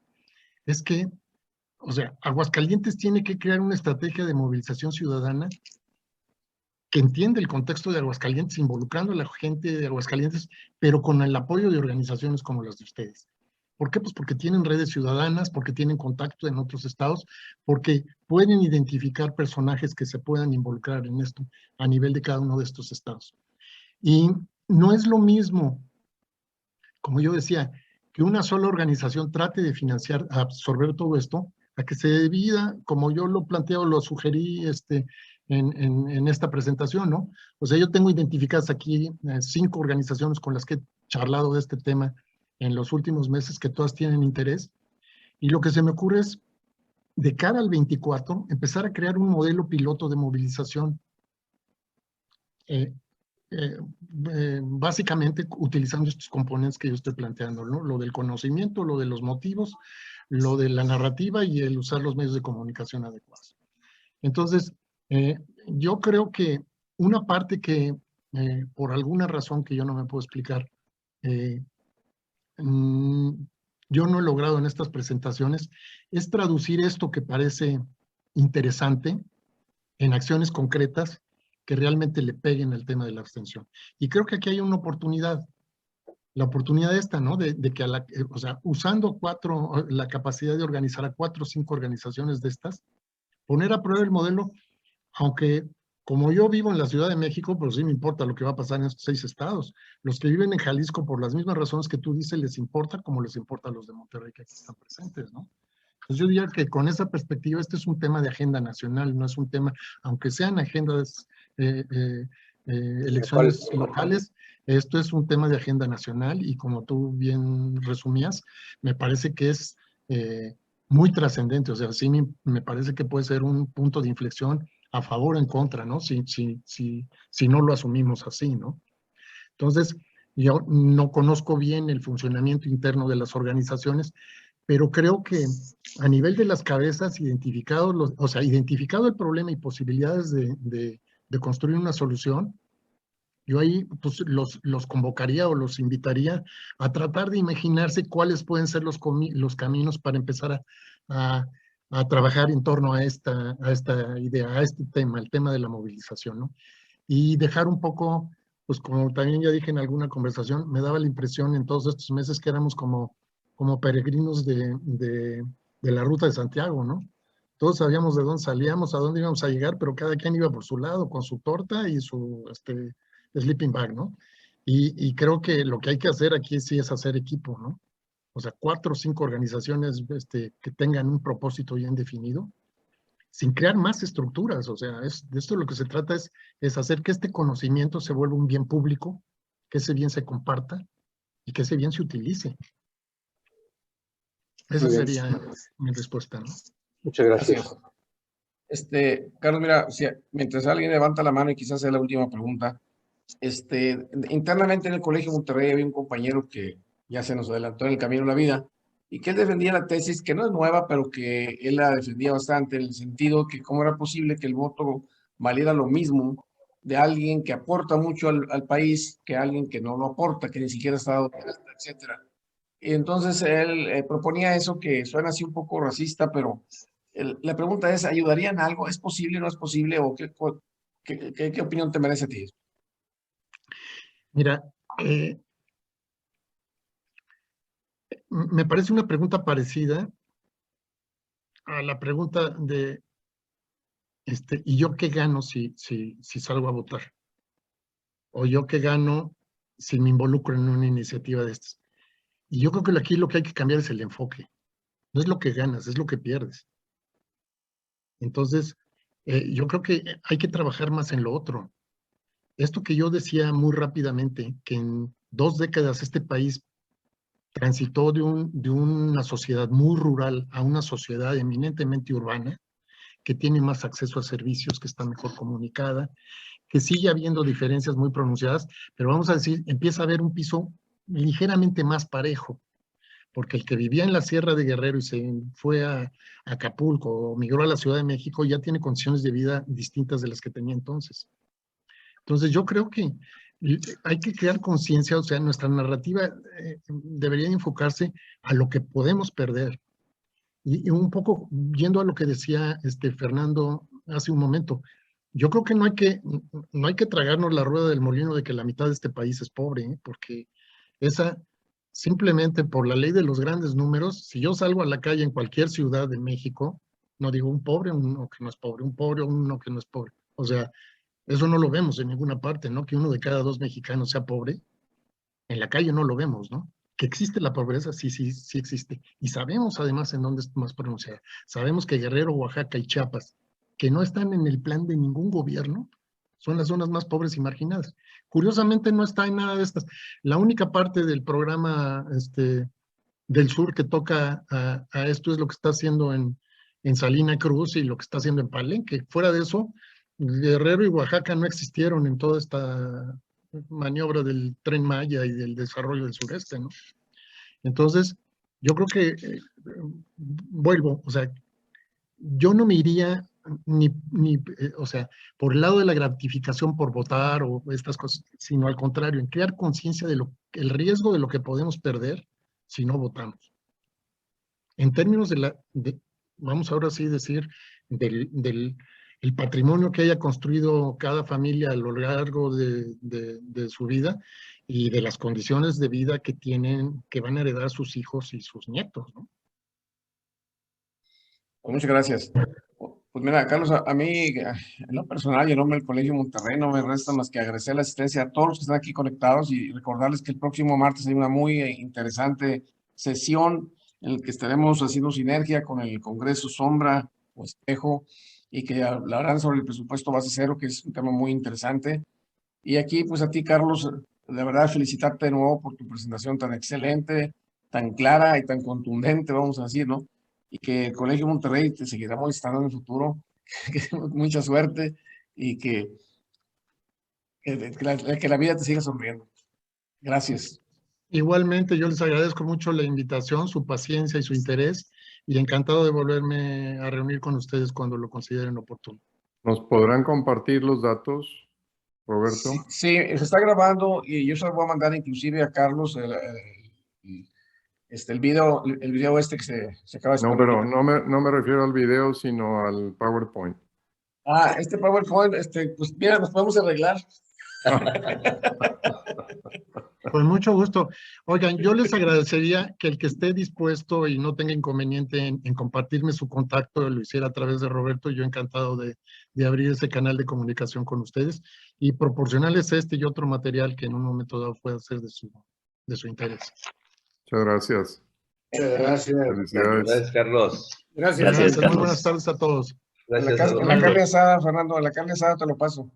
es que, o sea, Aguascalientes tiene que crear una estrategia de movilización ciudadana que entiende el contexto de Aguascalientes, involucrando a la gente de Aguascalientes, pero con el apoyo de organizaciones como las de ustedes. ¿Por qué? Pues porque tienen redes ciudadanas, porque tienen contacto en otros estados, porque pueden identificar personajes que se puedan involucrar en esto a nivel de cada uno de estos estados. Y no es lo mismo, como yo decía, que una sola organización trate de financiar, absorber todo esto, a que se divida, como yo lo planteo, lo sugerí en esta presentación, ¿no? O sea, yo tengo identificadas aquí 5 organizaciones con las que he charlado de este tema en los últimos meses, que todas tienen interés, y lo que se me ocurre es, de cara al 24, empezar a crear un modelo piloto de movilización, básicamente utilizando estos componentes que yo estoy planteando, ¿no? Lo del conocimiento, lo de los motivos, lo de la narrativa y el usar los medios de comunicación adecuados. Entonces, yo creo que una parte que, por alguna razón que yo no me puedo explicar, yo no he logrado en estas presentaciones, es traducir esto que parece interesante en acciones concretas que realmente le peguen al tema de la abstención. Y creo que aquí hay una oportunidad, la oportunidad esta, ¿no? De que, o sea, usando la capacidad de organizar a 4 o 5 organizaciones de estas, poner a prueba el modelo, aunque como yo vivo en la Ciudad de México, pues sí me importa lo que va a pasar en estos 6 estados. Los que viven en Jalisco, por las mismas razones que tú dices, les importa como les importa a los de Monterrey que aquí están presentes, ¿no? Pues yo diría que con esa perspectiva, este es un tema de agenda nacional, no es un tema, aunque sean agendas, elecciones locales, esto es un tema de agenda nacional y como tú bien resumías, me parece que es muy trascendente, o sea, sí me parece que puede ser un punto de inflexión a favor o en contra, ¿no? Si no lo asumimos así, ¿no? Entonces, yo no conozco bien el funcionamiento interno de las organizaciones, pero creo que a nivel de las cabezas, identificado el problema y posibilidades de construir una solución, yo ahí pues, los convocaría o los invitaría a tratar de imaginarse cuáles pueden ser los caminos para empezar a trabajar en torno a esta idea, a este tema, el tema de la movilización, ¿no? Y dejar un poco, pues como también ya dije en alguna conversación, me daba la impresión en todos estos meses que éramos como peregrinos de la ruta de Santiago, ¿no? Todos sabíamos de dónde salíamos, a dónde íbamos a llegar, pero cada quien iba por su lado, con su torta y su sleeping bag, ¿no? Y creo que lo que hay que hacer aquí sí es hacer equipo, ¿no? O sea, 4 o 5 organizaciones que tengan un propósito bien definido, sin crear más estructuras. O sea, de esto lo que se trata es hacer que este conocimiento se vuelva un bien público, que ese bien se comparta y que ese bien se utilice. Esa sería mi respuesta, ¿no? Muchas gracias. Carlos, mira, mientras alguien levanta la mano y quizás sea la última pregunta, internamente en el Colegio Monterrey había un compañero que ya se nos adelantó en el camino de la vida y que él defendía la tesis que no es nueva, pero que él la defendía bastante en el sentido que cómo era posible que el voto valiera lo mismo de alguien que aporta mucho al país que alguien que no lo aporta, que ni siquiera está dado, etcétera. Y entonces él proponía eso que suena así un poco racista, pero la pregunta es, ¿ayudarían en algo? ¿Es posible, no es posible? ¿O qué opinión te merece a ti? Mira, me parece una pregunta parecida a la pregunta de, ¿y yo qué gano si salgo a votar? O yo qué gano si me involucro en una iniciativa de estas. Y yo creo que aquí lo que hay que cambiar es el enfoque. No es lo que ganas, es lo que pierdes. Entonces, yo creo que hay que trabajar más en lo otro. Esto que yo decía muy rápidamente, que en 2 décadas este país transitó de una sociedad muy rural a una sociedad eminentemente urbana, que tiene más acceso a servicios, que está mejor comunicada, que sigue habiendo diferencias muy pronunciadas, pero vamos a decir, empieza a haber un piso ligeramente más parejo, porque el que vivía en la Sierra de Guerrero y se fue a Acapulco o migró a la Ciudad de México ya tiene condiciones de vida distintas de las que tenía entonces. Entonces yo creo que hay que crear conciencia, o sea, nuestra narrativa debería enfocarse a lo que podemos perder. Y un poco yendo a lo que decía Fernando hace un momento, yo creo que no hay que tragarnos la rueda del molino de que la mitad de este país es pobre, porque esa, simplemente por la ley de los grandes números, si yo salgo a la calle en cualquier ciudad de México, no digo un pobre, uno que no es pobre, un pobre o uno que no es pobre. O sea, eso no lo vemos en ninguna parte, ¿no? Que 1 de cada 2 mexicanos sea pobre. En la calle no lo vemos, ¿no? Que existe la pobreza, sí existe. Y sabemos además en dónde es más pronunciada. Sabemos que Guerrero, Oaxaca y Chiapas, que no están en el plan de ningún gobierno, son las zonas más pobres y marginadas. Curiosamente no está en nada de estas. La única parte del programa del sur que toca a esto es lo que está haciendo en Salina Cruz y lo que está haciendo en Palenque. Fuera de eso, Guerrero y Oaxaca no existieron en toda esta maniobra del Tren Maya y del desarrollo del sureste, ¿no? Entonces, yo creo que, vuelvo, o sea, yo no me iría o sea, por el lado de la gratificación por votar o estas cosas, sino al contrario, en crear conciencia de el riesgo de lo que podemos perder si no votamos. En términos vamos ahora sí decir, el patrimonio que haya construido cada familia a lo largo de su vida y de las condiciones de vida que van a heredar sus hijos y sus nietos, ¿no? Pues muchas gracias. Pues mira, Carlos, a mí, en lo personal y en nombre del Colegio Monterrey, no me resta más que agradecer la asistencia a todos los que están aquí conectados y recordarles que el próximo martes hay una muy interesante sesión en la que estaremos haciendo sinergia con el Congreso Sombra o Espejo y que hablarán sobre el presupuesto base cero, que es un tema muy interesante. Y aquí, pues a ti, Carlos, de verdad felicitarte de nuevo por tu presentación tan excelente, tan clara y tan contundente, vamos a decir, ¿no? Y que el Colegio Monterrey te seguirá molestando en el futuro, que mucha suerte y que la vida te siga sonriendo. Gracias. Igualmente, yo les agradezco mucho la invitación, su paciencia y su interés, y encantado de volverme a reunir con ustedes cuando lo consideren oportuno. ¿Nos podrán compartir los datos, Roberto? Sí, se está grabando y yo se lo voy a mandar inclusive a Carlos el video que se acaba de... No, pero no me refiero al video, sino al PowerPoint. Este PowerPoint, pues mira, nos podemos arreglar. Con mucho gusto. Oigan, yo les agradecería que el que esté dispuesto y no tenga inconveniente en compartirme su contacto, lo hiciera a través de Roberto. Yo encantado de abrir ese canal de comunicación con ustedes y proporcionarles este y otro material que en un momento dado pueda ser de su interés. Muchas gracias. Muchas gracias. Felicidades. Gracias, Carlos. Gracias. Muy buenas tardes a todos. Gracias. La carne asada, Fernando, la carne asada te lo paso.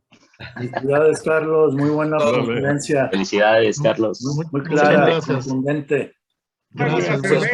Felicidades, Carlos. Muy buena conferencia. Felicidades, Carlos. Muy clara, gracias. contundente. Gracias.